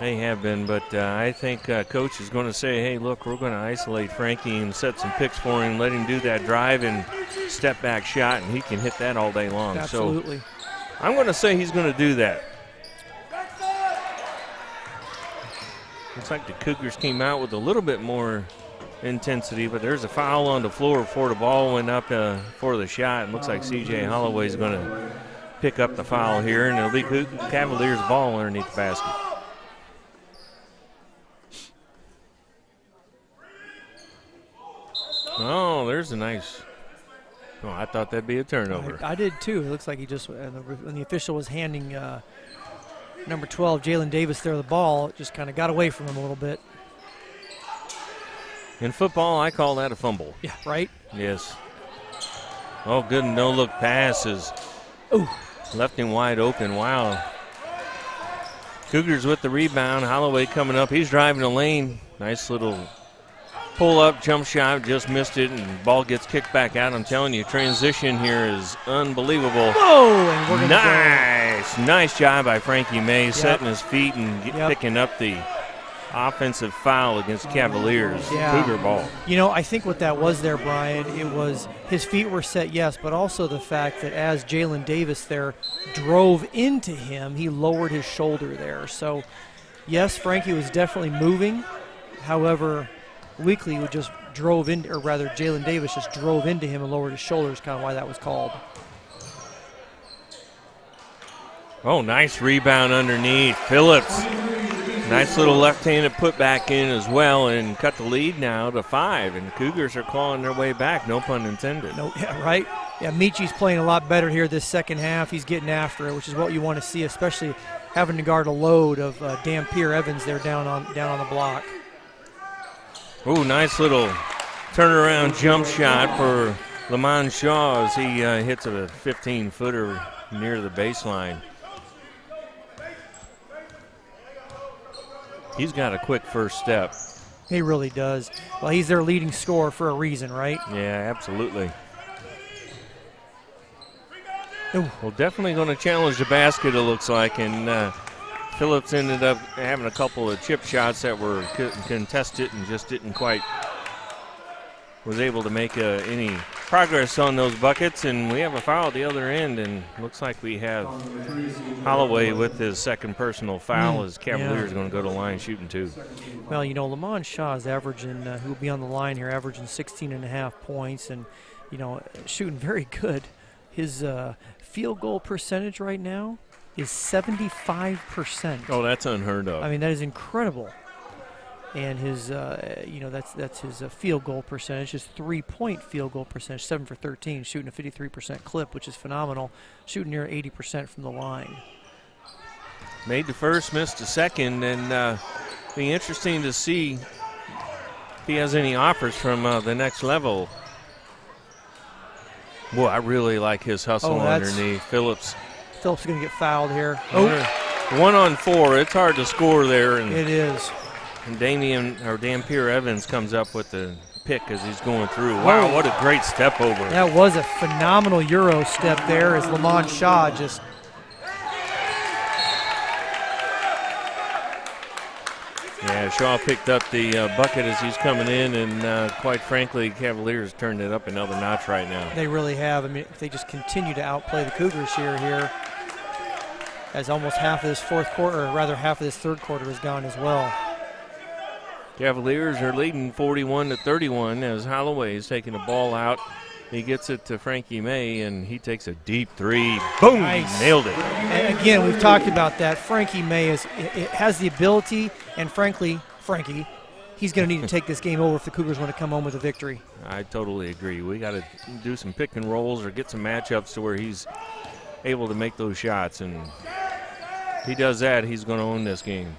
They have been, but I think Coach is going to say, hey, look, we're going to isolate Frankie and set some picks for him, let him do that drive and step-back shot, and he can hit that all day long. Absolutely. So I'm going to say he's going to do that. Looks like the Cougars came out with a little bit more intensity, but there's a foul on the floor before the ball went up for the shot. It looks like C.J. Holloway's going to pick up the foul here, and it'll be Cavaliers ball underneath the basket. Oh, there's a nice. Oh, I thought that'd be a turnover. I did too. It looks like he just, when the official was handing number 12, Jalen Davis, there the ball, it just kind of got away from him a little bit. In football, I call that a fumble. Yeah, right? Yes. Oh, good no-look passes. Ooh. Left him wide open. Wow. Cougars with the rebound. Holloway coming up. He's driving the lane. Nice little pull-up jump shot. Just missed it, and ball gets kicked back out. I'm telling you, transition here is unbelievable. Whoa! And we're gonna nice. Nice job by Frankie May, setting his feet and picking up the offensive foul against Cavaliers. Cougar ball. You know, I think what that was there, Brian, it was his feet were set, yes, but also the fact that as Jalen Davis there drove into him, he lowered his shoulder there. So, yes, Frankie was definitely moving. However, Weekly just drove in, or rather Jalen Davis just drove into him and lowered his shoulders, kind of why that was called. Oh, nice rebound underneath. Phillips. Nice little left-handed put back in as well and cut the lead now to 5. And the Cougars are clawing their way back, no pun intended. No, yeah, right. Yeah, Michi's playing a lot better here this second half. He's getting after it, which is what you want to see, especially having to guard a load of Dampier Evans there down on the block. Oh, nice little turnaround jump shot for Lamont Shaw as he hits a 15-footer near the baseline. He's got a quick first step. He really does. Well, he's their leading scorer for a reason, right? Yeah, absolutely. Ooh. Well, definitely going to challenge the basket, it looks like, and Phillips ended up having a couple of chip shots that were contested and just didn't quite was able to make any progress on those buckets, and we have a foul at the other end, and looks like we have Holloway with his second personal foul as Cavaliers going to go to line shooting 2. Well, you know, Lamont Shaw is averaging, who will be on the line here, averaging 16.5 points and, you know, shooting very good. His field goal percentage right now is 75%. Oh, that's unheard of. I mean, that is incredible. And his, you know, that's his field goal percentage, his 3-point field goal percentage, 7 for 13, shooting a 53% clip, which is phenomenal, shooting near 80% from the line. Made the first, missed the second, and be interesting to see if he has any offers from the next level. Boy, I really like his hustle underneath. Phillips is going to get fouled here. Oh, 1 on 4. It's hard to score there. And it is. And Dampier Evans comes up with the pick as he's going through. Wow, what a great step over. That was a phenomenal Euro step there as Lamont Shaw just. Yeah, Shaw picked up the bucket as he's coming in, and quite frankly, Cavaliers turned it up another notch right now. They really have. I mean, if they just continue to outplay the Cougars here, as almost half of this fourth quarter, or rather half of this third quarter is gone as well. Cavaliers are leading 41-31 as Holloway is taking the ball out. He gets it to Frankie May, and he takes a deep 3. Boom! Nice. Nailed it. And again, we've talked about that. Frankie May has the ability, and frankly, Frankie, he's going to need to take this game over if the Cougars want to come home with a victory. I totally agree. We got to do some pick and rolls or get some matchups to where he's able to make those shots, and if he does that, he's going to own this game.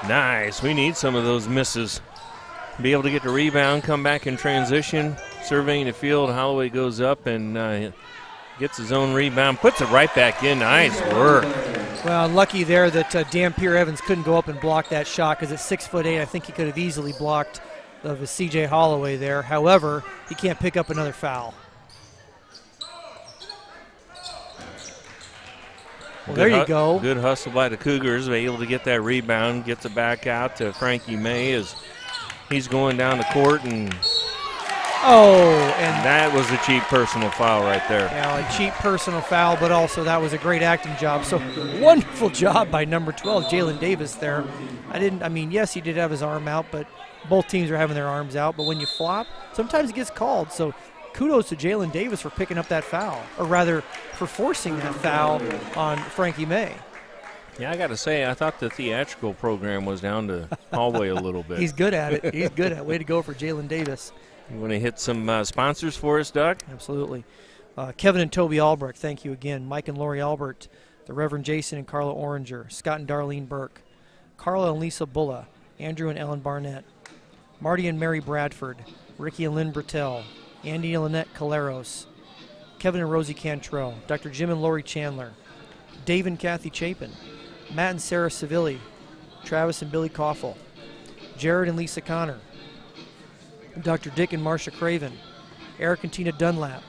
Nice. We need some of those misses. Be able to get the rebound, come back in transition, surveying the field. Holloway goes up and gets his own rebound, puts it right back in. Nice work. Well, lucky there that Dampier Evans couldn't go up and block that shot because at 6'8", I think he could have easily blocked the C.J. Holloway there. However, he can't pick up another foul. Well, there you go. Good hustle by the Cougars. They're able to get that rebound, gets it back out to Frankie May as he's going down the court, and that was a cheap personal foul right there. Yeah, a cheap personal foul, but also that was a great acting job. So wonderful job by number 12, Jalen Davis there. Yes, he did have his arm out, but both teams are having their arms out. But when you flop, sometimes it gets called. So kudos to Jalen Davis for picking up that foul, or rather for forcing that foul on Frankie May. Yeah, I got to say, I thought the theatrical program was down to Holloway a little bit. He's good at it. He's good at it. Way to go for Jalen Davis. You want to hit some sponsors for us, Doug? Absolutely. Kevin and Toby Albrecht, thank you again. Mike and Lori Albert, the Reverend Jason and Carla Oranger, Scott and Darlene Burke, Carla and Lisa Bulla, Andrew and Ellen Barnett, Marty and Mary Bradford, Ricky and Lynn Bertel, Andy and Lynette Caleros, Kevin and Rosie Cantrell, Dr. Jim and Lori Chandler, Dave and Kathy Chapin, Matt and Sarah Civilli, Travis and Billy Koffel, Jared and Lisa Connor, Dr. Dick and Marcia Craven, Eric and Tina Dunlap,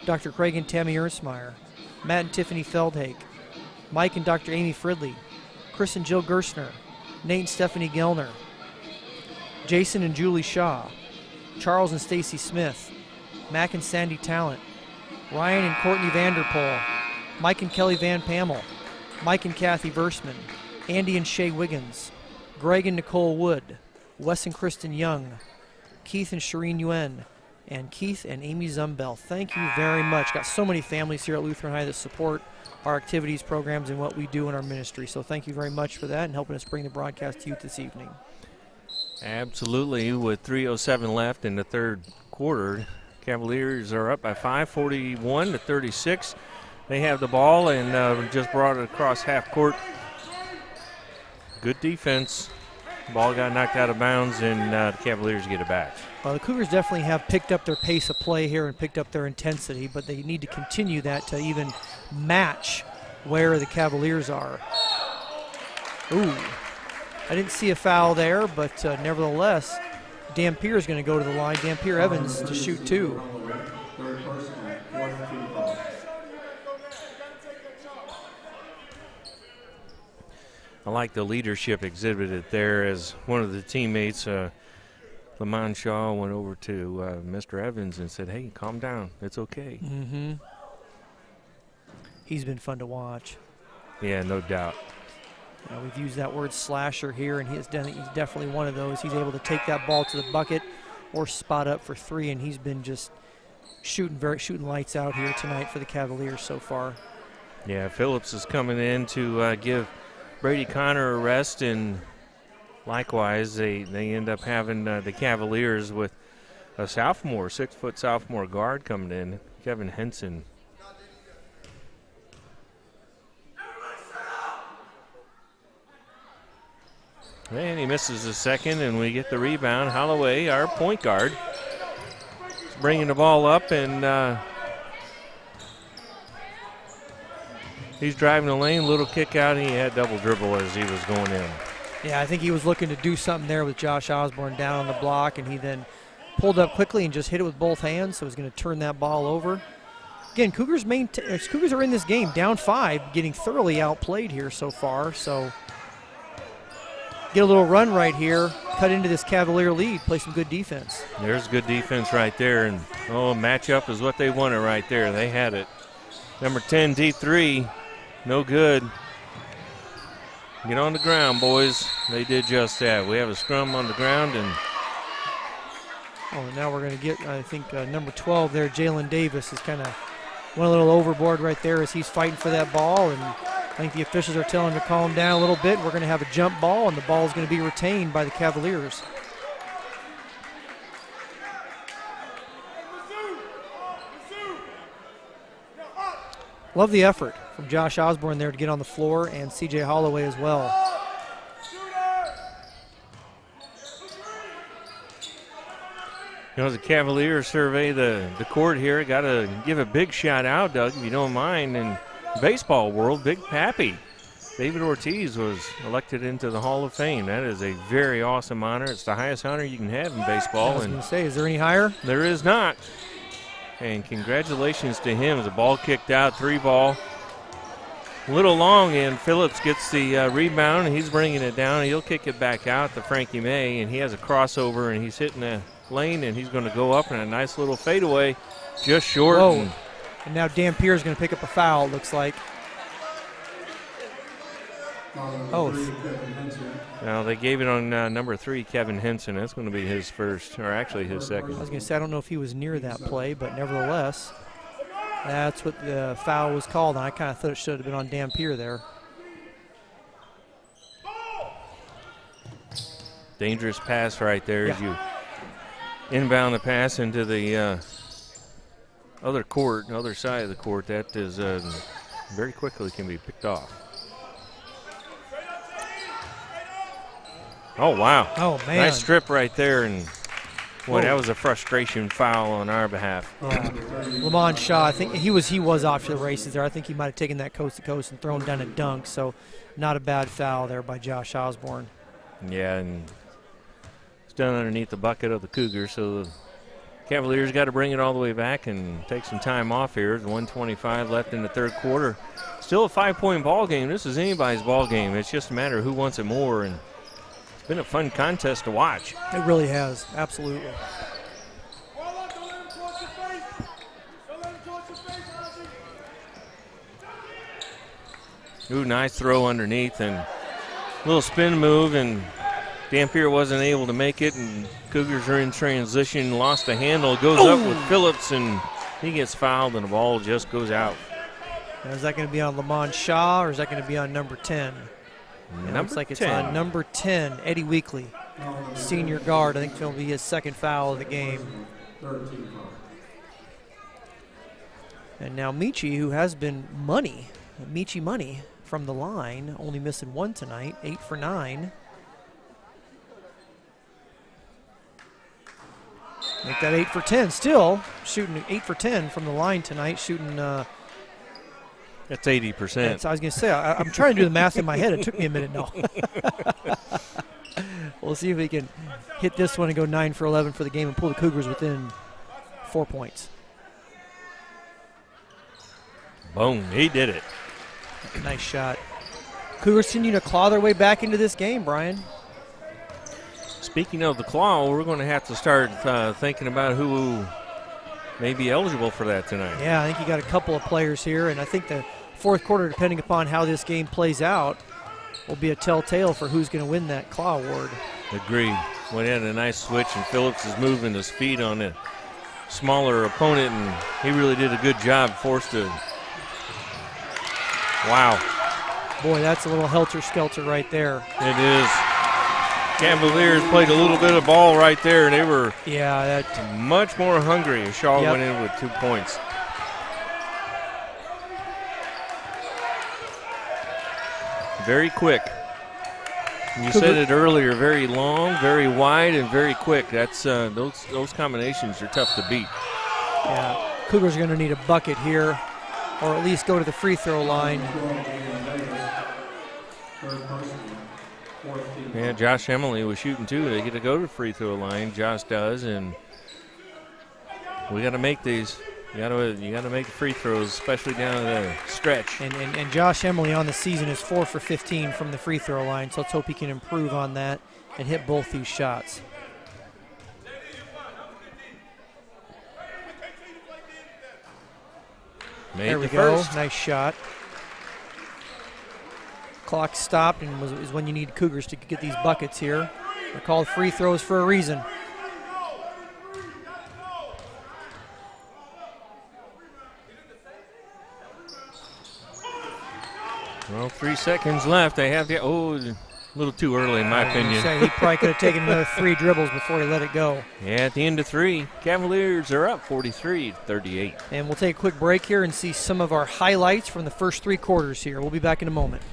Dr. Craig and Tammy Ernsmeyer, Matt and Tiffany Feldhake, Mike and Dr. Amy Fridley, Chris and Jill Gerstner, Nate and Stephanie Gellner, Jason and Julie Shaw, Charles and Stacy Smith, Mac and Sandy Talent, Ryan and Courtney Vanderpool, Mike and Kelly Van Pamel, Mike and Kathy Versman, Andy and Shay Wiggins, Greg and Nicole Wood, Wes and Kristen Young, Keith and Shireen Yuen, and Keith and Amy Zumbell. Thank you very much. Got so many families here at Lutheran High that support our activities, programs, and what we do in our ministry. So thank you very much for that and helping us bring the broadcast to you this evening. Absolutely. With 3:07 left in the third quarter, Cavaliers are up by 5, 41-36. They have the ball and just brought it across half court. Good defense. Ball got knocked out of bounds, and the Cavaliers get it back. Well, the Cougars definitely have picked up their pace of play here and picked up their intensity, but they need to continue that to even match where the Cavaliers are. Ooh, I didn't see a foul there, but nevertheless, Dampier is going to go to the line. Dampier Evans to shoot 2. I like the leadership exhibited there as one of the teammates Lamont Shaw went over to Mr. Evans and said, "Hey, calm down. It's okay." Mm-hmm. He's been fun to watch. Yeah, no doubt. We've used that word slasher here, and he's definitely one of those. He's able to take that ball to the bucket or spot up for three, and he's been just shooting lights out here tonight for the Cavaliers so far. Yeah, Phillips is coming in to give Brady Connor a rest, and likewise they end up having the Cavaliers with a sophomore, 6-foot sophomore guard coming in, Kevin Henson. And he misses a second, and we get the rebound. Holloway, our point guard, is bringing the ball up, and he's driving the lane, little kick out, and he had double dribble as he was going in. Yeah, I think he was looking to do something there with Josh Osborne down on the block, and he then pulled up quickly and just hit it with both hands, so he's going to turn that ball over. Again, Cougars are in this game down 5, getting thoroughly outplayed here so far, so get a little run right here, cut into this Cavalier lead, play some good defense. There's good defense right there, and matchup is what they wanted right there. They had it. Number 10, D3, no good. Get on the ground, boys. They did just that. We have a scrum on the ground, and now we're going to get, I think, number 12 there, Jalen Davis, is kind of went a little overboard right there as he's fighting for that ball, and I think the officials are telling him to calm down a little bit. We're going to have a jump ball, and the ball is going to be retained by the Cavaliers. Love the effort from Josh Osborne there to get on the floor, and C.J. Holloway as well. As the Cavaliers survey the court here, got to give a big shout out, Doug, if you don't mind. In baseball world, Big Pappy David Ortiz was elected into the Hall of Fame. That is a very awesome honor. It's the highest honor you can have in baseball. I was going to say, is there any higher? There is not. And congratulations to him. The ball kicked out, 3-ball. A little long, and Phillips gets the rebound, and he's bringing it down. He'll kick it back out to Frankie May, and he has a crossover, and he's hitting the lane, and he's going to go up in a nice little fadeaway, just short. And now Dampier is going to pick up a foul, it looks like. Now they gave it on number 3, Kevin Henson. That's going to be his first, or actually his second. I was going to say, I don't know if he was near that play, but nevertheless, that's what the foul was called, and I kind of thought it should have been on Dampier there. Dangerous pass right there as you inbound the pass into the other court, other side of the court. That is very quickly can be picked off. Oh, wow. Oh, man. Nice strip right there, and boy, that was a frustration foul on our behalf. Lamont Shaw, I think he was off to the races there. I think he might have taken that coast to coast and thrown down a dunk, so not a bad foul there by Josh Osborne. Yeah, and it's done underneath the bucket of the Cougars, so the Cavaliers got to bring it all the way back and take some time off here. There's 1:25 left in the third quarter. Still a 5-point ball game. This is anybody's ball game. It's just a matter of who wants it more, and it's been a fun contest to watch. It really has, absolutely. Ooh, nice throw underneath, and a little spin move, and Dampier wasn't able to make it, and Cougars are in transition, lost the handle, goes up with Phillips, and he gets fouled, and the ball just goes out. Now, is that going to be on Lamont Shaw, or is that going to be on number 10? It looks like it's on number 10, Eddie Weekley, senior guard. I think it'll be his second foul of the game. And now Michi, who has been money from the line, only missing one tonight, 8 for 9. Make that 8 for 10. Still shooting 8 for 10 from the line tonight, shooting. That's 80%. I was going to say, I'm trying to do the math in my head. It took me a minute. No. We'll see if we can hit this one and go 9 for 11 for the game and pull the Cougars within 4 points. Boom, he did it. Nice shot. Cougars continue to claw their way back into this game, Brian. Speaking of the claw, we're going to have to start thinking about who may be eligible for that tonight. Yeah, I think you got a couple of players here, and I think the fourth quarter, depending upon how this game plays out, will be a telltale for who's going to win that claw award. Agreed. Went in a nice switch, and Phillips is moving his feet on a smaller opponent, and he really did a good job. Forced a wow. Boy, that's a little helter-skelter right there. It is. Cavaliers played a little bit of ball right there, and they were much more hungry. Shaw went in with 2 points. Very quick. You said it earlier, very long, very wide, and very quick. That's those combinations are tough to beat. Yeah, Cougars are going to need a bucket here, or at least go to the free throw line. Yeah, Josh Emily was shooting too. They get to go to the free throw line. Josh does, and we got to make these. You got to make the free throws, especially down the stretch. And Josh Emily on the season is 4 for 15 from the free throw line. So let's hope he can improve on that and hit both these shots. There we go. Nice shot. Clock stopped, and is when you need Cougars to get these buckets here. They're called free throws for a reason. Well, 3 seconds left. They have a little too early in my opinion. He probably could have taken another 3 dribbles before he let it go. Yeah, at the end of 3, Cavaliers are up 43-38. And we'll take a quick break here and see some of our highlights from the first 3 quarters here. We'll be back in a moment.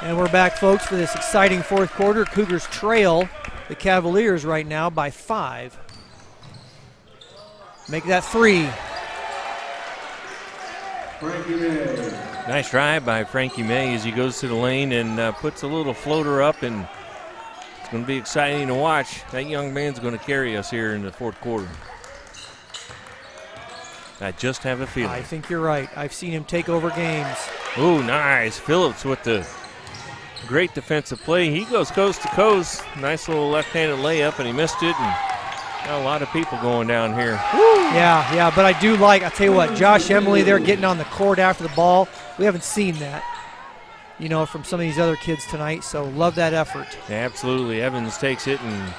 And we're back, folks, for this exciting fourth quarter. Cougars trail the Cavaliers right now by 5. Make that 3. Nice drive by Frankie May as he goes to the lane and puts a little floater up, and it's going to be exciting to watch. That young man's going to carry us here in the fourth quarter. I just have a feeling. I think you're right. I've seen him take over games. Ooh, nice. Phillips with the great defensive play. He goes coast to coast. Nice little left-handed layup, and he missed it. And got a lot of people going down here. Woo. Yeah, but I do like, I'll tell you what, Josh Emily there getting on the court after the ball. We haven't seen that, from some of these other kids tonight, so love that effort. Yeah, absolutely. Evans takes it, and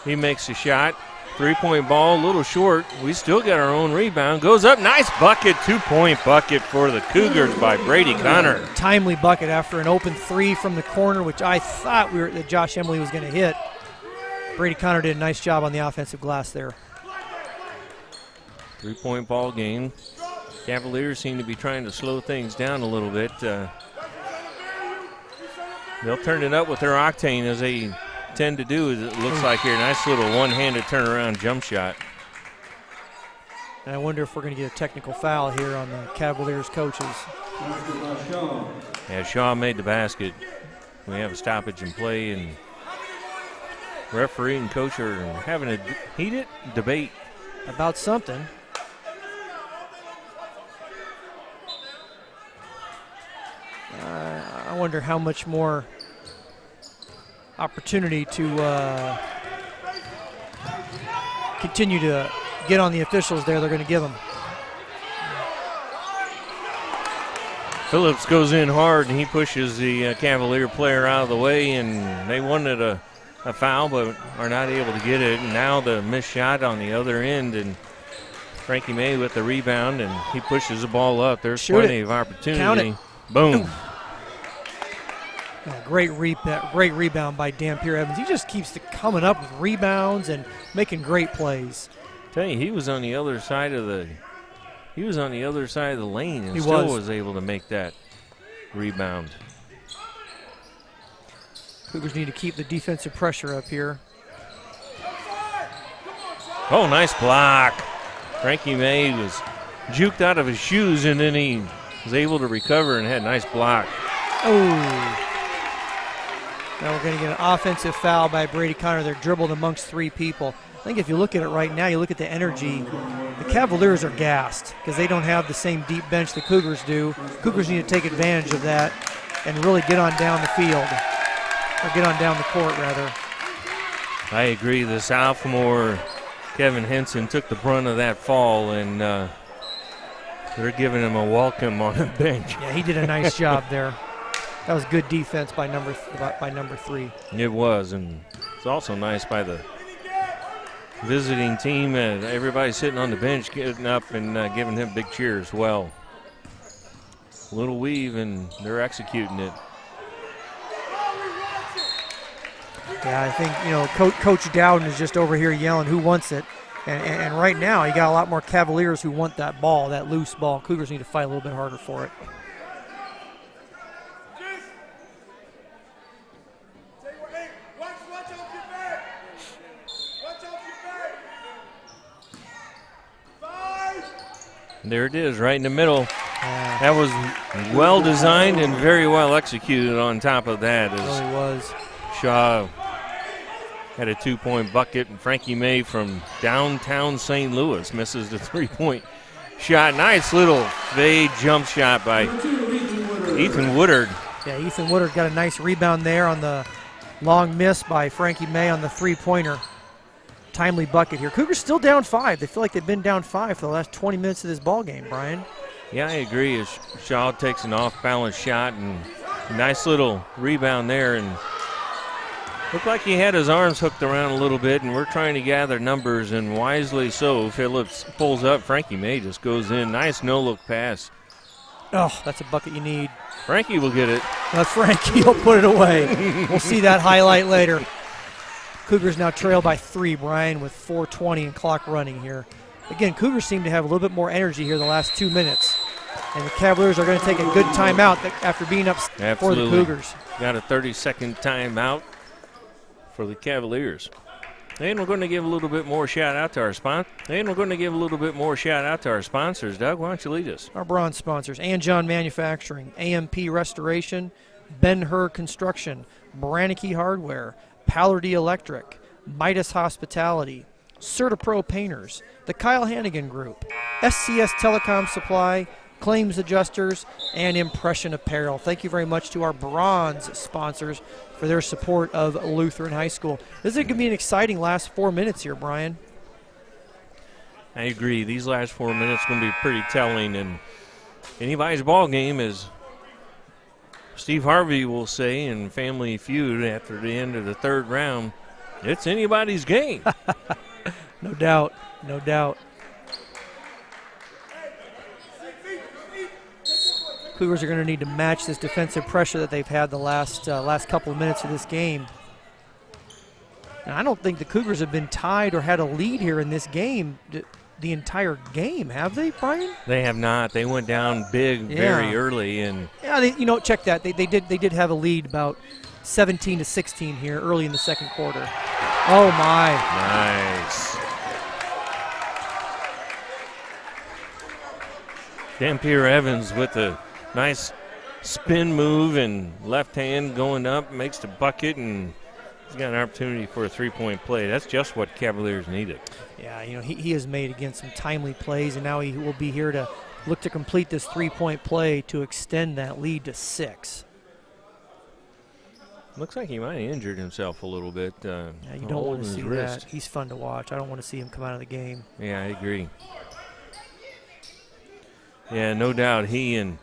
he makes a shot. 3-point ball, a little short. We still got our own rebound. Goes up, nice bucket, 2-point bucket for the Cougars by Brady Connor. Timely bucket after an open 3 from the corner, which I thought that Josh Emily was going to hit. Brady Connor did a nice job on the offensive glass there. 3-point ball game. Cavaliers seem to be trying to slow things down a little bit. They'll turn it up with their octane as they tend to do, it looks like here. Nice little one-handed turnaround jump shot. And I wonder if we're going to get a technical foul here on the Cavaliers coaches. Yeah, Shaw made the basket. We have a stoppage in play, and referee and coach are having a heated debate about something. wonder how much more opportunity to continue to get on the officials there they're going to give them. Phillips goes in hard, and he pushes the Cavalier player out of the way, and they wanted a foul but are not able to get it. And now the missed shot on the other end, and Frankie May with the rebound, and he pushes the ball up. There's plenty of opportunity. Count it. Boom. Yeah, great rebound by Dampier Evans. He just keeps coming up with rebounds and making great plays. Tell you, he was on the other side of the lane and He still was was able to make that rebound. Cougars need to keep the defensive pressure up here. Oh, nice block. Frankie May was juked out of his shoes, and then he was able to recover and had a nice block. Oh. Now we're going to get an offensive foul by Brady Connor. They're dribbled amongst three people. I think if you look at it right now, you look at the energy, the Cavaliers are gassed because they don't have the same deep bench the Cougars do. Cougars need to take advantage of that and really get on down the field, or get on down the court, rather. I agree. The sophomore, Kevin Henson, took the brunt of that fall, and they're giving him a welcome on the bench. Yeah, he did a nice job there. That was good defense by number 3. It was, and it's also nice by the visiting team. Everybody sitting on the bench getting up and giving him big cheer as well. Little weave, and they're executing it. Yeah, I think, Coach Dowden is just over here yelling, who wants it? And right now, you got a lot more Cavaliers who want that ball, that loose ball. Cougars need to fight a little bit harder for it. There it is, right in the middle. That was well designed and very well executed on top of that. It really was. Shaw had a 2-point bucket, and Frankie May from downtown St. Louis misses the 3-point shot. Nice little fade jump shot by Ethan Woodard. Yeah, Ethan Woodard got a nice rebound there on the long miss by Frankie May on the 3-pointer. Timely bucket here. Cougars still down 5. They feel like they've been down 5 for the last 20 minutes of this ball game, Brian. Yeah, I agree. As Shaw takes an off-balance shot, and nice little rebound there, and looked like he had his arms hooked around a little bit, and we're trying to gather numbers, and wisely so. Phillips pulls up. Frankie May just goes in. Nice no-look pass. Oh, that's a bucket you need. Frankie will get it. Frankie will put it away. We'll see that highlight later. Cougars now trail by 3, Brian, with 4:20 and clock running here. Again, Cougars seem to have a little bit more energy here the last 2 minutes. And the Cavaliers are going to take a good timeout after being up for the Cougars. Got a 30-second timeout for the Cavaliers. And we're going to give a little bit more shout out to our sponsors. Doug, why don't you lead us? Our bronze sponsors: Ann John Manufacturing, AMP Restoration, Ben-Hur Construction, Brannicky Hardware, Pallardy Electric, Midas Hospitality, CertaPro Painters, the Kyle Hannigan Group, SCS Telecom Supply, Claims Adjusters, and Impression Apparel. Thank you very much to our bronze sponsors for their support of Lutheran High School. This is going to be an exciting last 4 minutes here, Brian. I agree. These last 4 minutes are going to be pretty telling, and anybody's ball game, as Steve Harvey will say in Family Feud after the end of the third round. It's anybody's game. No doubt, no doubt. Cougars are going to need to match this defensive pressure that they've had the last couple of minutes of this game. Now, I don't think the Cougars have been tied or had a lead here in this game the entire game, have they, Brian? They have not. They went down big very early, and check that. They did have a lead about 17-16 here early in the second quarter. Oh my! Nice. Dampier Evans with a nice spin move and left hand going up, makes the bucket, and he's got an opportunity for a 3-point play. That's just what Cavaliers needed. Yeah, he has made, again, some timely plays, and now he will be here to look to complete this 3-point play to extend that lead to 6. Looks like he might have injured himself a little bit. Yeah, you don't want to see that. He's fun to watch. I don't want to see him come out of the game. Yeah, I agree. Yeah, no doubt he and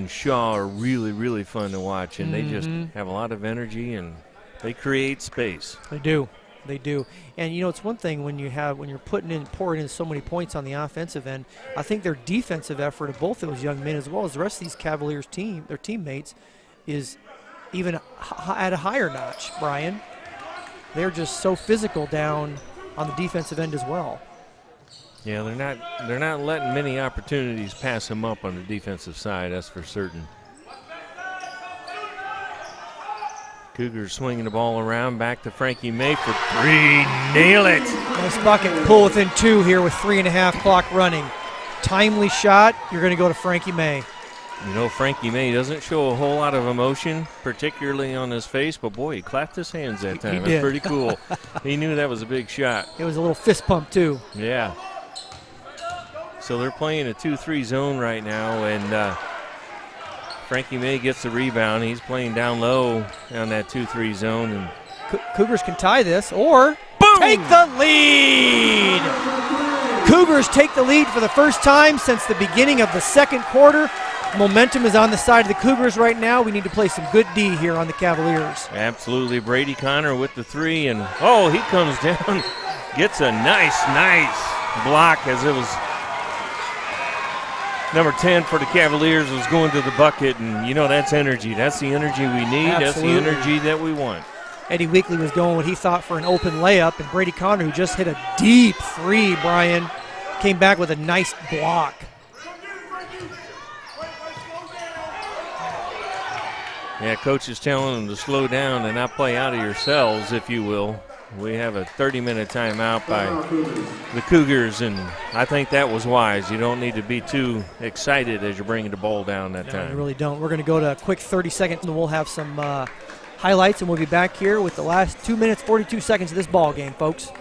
Shaw are really, really fun to watch, and they just have a lot of energy and they create space. They do. They do. And, you know, it's one thing when you're pouring in so many points on the offensive end. I think their defensive effort of both those young men, as well as the rest of these Cavaliers their teammates, is even at a higher notch, Brian. They're just so physical down on the defensive end as well. Yeah, they're not letting many opportunities pass them up on the defensive side, that's for certain. Cougars swinging the ball around, back to Frankie May for 3. Nail it. Nice bucket. Pull within 2 here with 3.5 clock running. Timely shot. You're going to go to Frankie May. You know, Frankie May doesn't show a whole lot of emotion, particularly on his face, but boy, he clapped his hands that time. That's pretty cool. He knew that was a big shot. It was a little fist pump, too. Yeah. So they're playing a 2-3 zone right now, and Frankie May gets the rebound. He's playing down low on that 2-3 zone. And Cougars can tie this or boom! Take the lead. Cougars take the lead for the first time since the beginning of the second quarter. Momentum is on the side of the Cougars right now. We need to play some good D here on the Cavaliers. Absolutely. Brady Connor with the 3, and he comes down, gets a nice block as it was number 10 for the Cavaliers was going to the bucket, and you know that's energy. That's the energy we need. Absolutely. That's the energy that we want. Eddie Weekley was going what he thought for an open layup, and Brady Connor, who just hit a deep 3, Brian, came back with a nice block. Yeah, coach is telling them to slow down and not play out of yourselves, if you will. We have a 30-minute timeout by the Cougars, and I think that was wise. You don't need to be too excited as you're bringing the ball down that time. You really don't. We're going to go to a quick 30 seconds, and we'll have some highlights, and we'll be back here with the last 2 minutes, 42 seconds of this ball game, folks.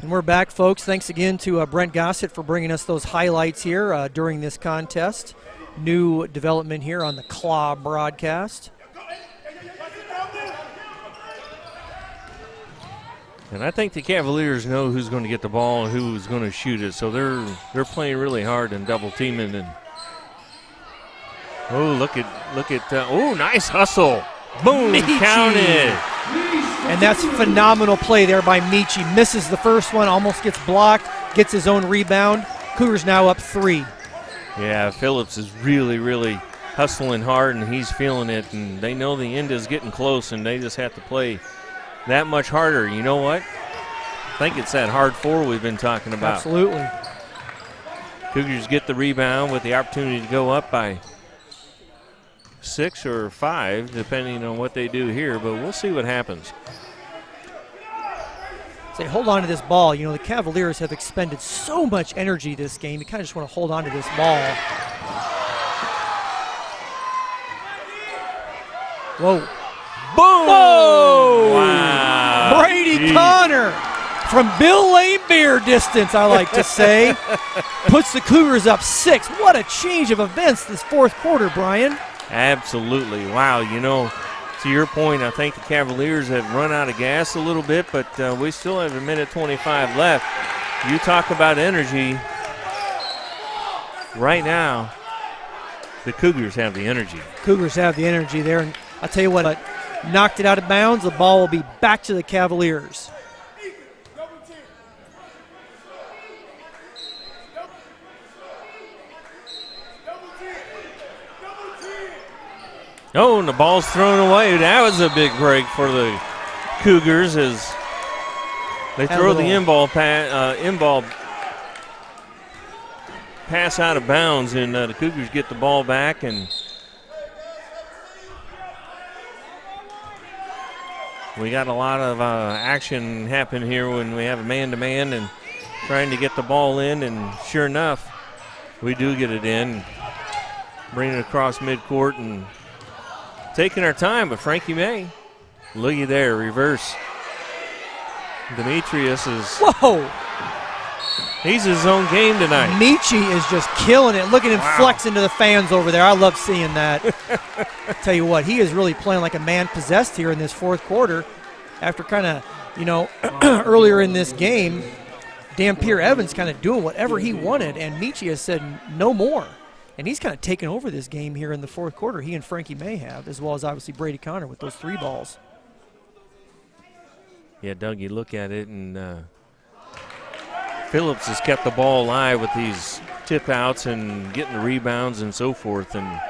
And we're back, folks. Thanks again to Brent Gossett for bringing us those highlights here during this contest. New development here on the Claw broadcast. And I think the Cavaliers know who's going to get the ball and who's going to shoot it, so they're playing really hard and double teaming. And look at nice hustle. Boom, Michi. Counted. And that's phenomenal play there by Michi. Misses the first one, almost gets blocked, gets his own rebound. Cougars now up 3. Yeah, Phillips is really, really hustling hard, and he's feeling it. And they know the end is getting close, and they just have to play that much harder. You know what? I think it's that hard 4 we've been talking about. Absolutely. Cougars get the rebound with the opportunity to go up by 6 or 5, depending on what they do here, but we'll see what happens. Say, hold on to this ball. You know, the Cavaliers have expended so much energy this game. You kind of just want to hold on to this ball. Whoa. Boom! Whoa! Wow. Brady Connor from Bill Lane beer distance, I like to say, puts the Cougars up 6. What a change of events this fourth quarter, Brian. Absolutely. Wow, you know, to your point, I think the Cavaliers have run out of gas a little bit, but we still have a minute 25 left. You talk about energy. Right now, the Cougars have the energy. Cougars have the energy there, and I'll tell you what, knocked it out of bounds. The ball will be back to the Cavaliers. Oh, and the ball's thrown away. That was a big break for the Cougars as they throw the in-ball pass out of bounds, and the Cougars get the ball back. And we got a lot of action happen here when we have a man-to-man and trying to get the ball in, and sure enough, we do get it in. Bring it across midcourt and taking our time, but Frankie May, looky there, reverse. Demetrius is. Whoa! He's his own game tonight. Michi is just killing it. Look at him flex into the fans over there. I love seeing that. Tell you what, he is really playing like a man possessed here in this fourth quarter. After kind of, earlier in this game, Dampier Evans kind of doing whatever he wanted, and Michi has said no more. And he's kind of taken over this game here in the fourth quarter. He and Frankie May have, as well as obviously Brady Connor with those 3 balls. Yeah, Doug, you look at it, and Phillips has kept the ball alive with these tip outs and getting the rebounds and so forth. And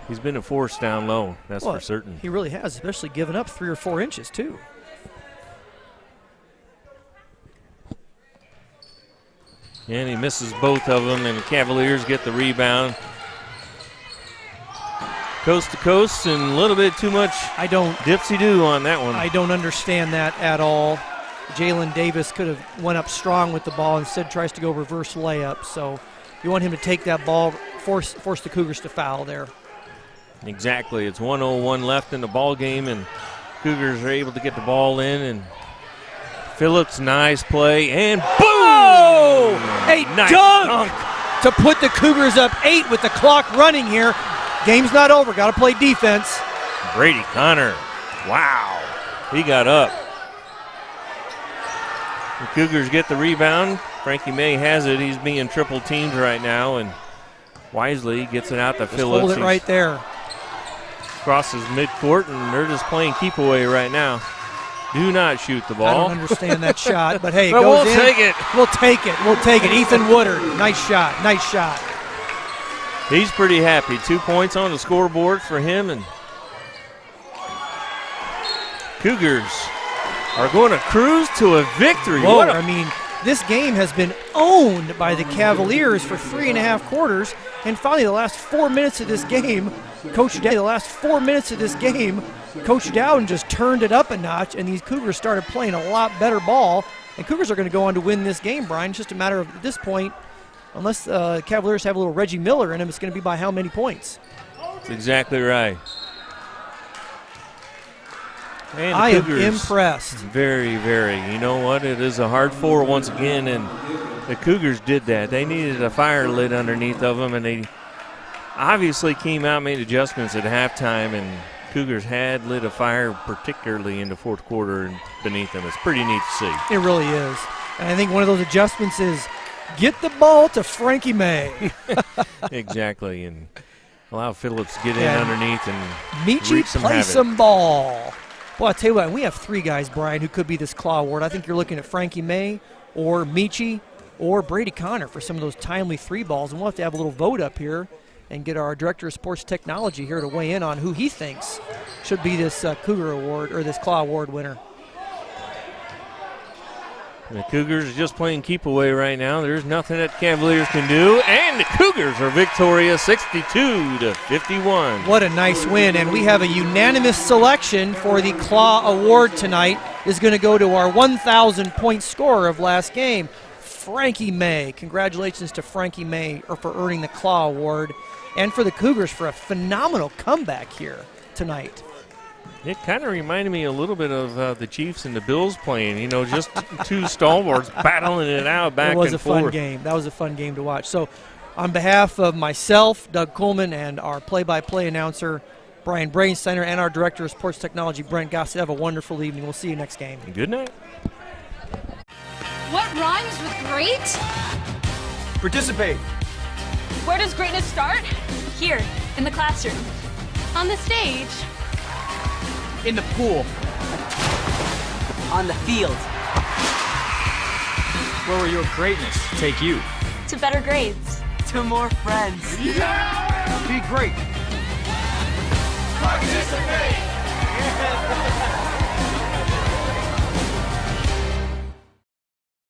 he's been a force down low, that's for certain. He really has, especially giving up 3 or 4 inches, too. And he misses both of them, and the Cavaliers get the rebound. Coast to coast, and a little bit too much dipsy-do on that one. I don't understand that at all. Jalen Davis could have went up strong with the ball, instead tries to go reverse layup. So you want him to take that ball, force the Cougars to foul there. Exactly. It's 1:01 left in the ball game, and Cougars are able to get the ball in, and Phillips, nice play, and boom! Oh! A nice dunk to put the Cougars up 8 with the clock running here. Game's not over. Got to play defense. Brady Connor. Wow. He got up. The Cougars get the rebound. Frankie May has it. He's being triple teamed right now, and Wisely gets it out to Phillips. Hold it right there. Crosses midcourt, and they're just playing keep away right now. Do not shoot the ball. I don't understand that shot, but hey, it but goes we'll in. Take it. We'll take it. We'll take it. Ethan Woodard, nice shot, nice shot. He's pretty happy. 2 points on the scoreboard for him, and Cougars are going to cruise to a victory. Whoa, I mean, this game has been owned by the Cavaliers for 3.5 quarters, and finally the last 4 minutes of this game, Coach Dowden just turned it up a notch, and these Cougars started playing a lot better ball, and Cougars are going to go on to win this game, Brian. It's just a matter of, at this point, unless Cavaliers have a little Reggie Miller in them, it's going to be by how many points. That's exactly right. And I am impressed. Very, very. You know what? It is a hard 4 once again, and the Cougars did that. They needed a fire lit underneath of them, and they obviously came out, made adjustments at halftime, and Cougars had lit a fire, particularly in the fourth quarter and beneath them. It's pretty neat to see. It really is. And I think one of those adjustments is get the ball to Frankie May. Exactly, and allow Phillips to get in underneath and Michi wreak some play havoc. some ball. Well, I'll tell you what, we have 3 guys, Brian, who could be this Claw Award. I think you're looking at Frankie May or Michi or Brady Connor for some of those timely 3 balls, and we'll have to have a little vote up here and get our Director of Sports Technology here to weigh in on who he thinks should be this Cougar Award or this Claw Award winner. The Cougars are just playing keep away right now. There's nothing that Cavaliers can do, and the Cougars are victorious 62-51. What a nice win, and we have a unanimous selection for the Claw Award tonight. Is going to go to our 1,000-point scorer of last game, Frankie May. Congratulations to Frankie May for earning the Claw Award, and for the Cougars for a phenomenal comeback here tonight. It kind of reminded me a little bit of the Chiefs and the Bills playing, you know, just 2 stalwarts battling it out back and forth. It was a fun game. That was a fun game to watch. So on behalf of myself, Doug Coleman, and our play-by-play announcer, Brian Brainsteiner, and our Director of Sports Technology, Brent Gossett, have a wonderful evening. We'll see you next game. Good night. What rhymes with great? Participate. Where does greatness start? Here, in the classroom. On the stage. In the pool. On the field. Where will your greatness take you? To better grades. To more friends. Yeah! Be great. Participate!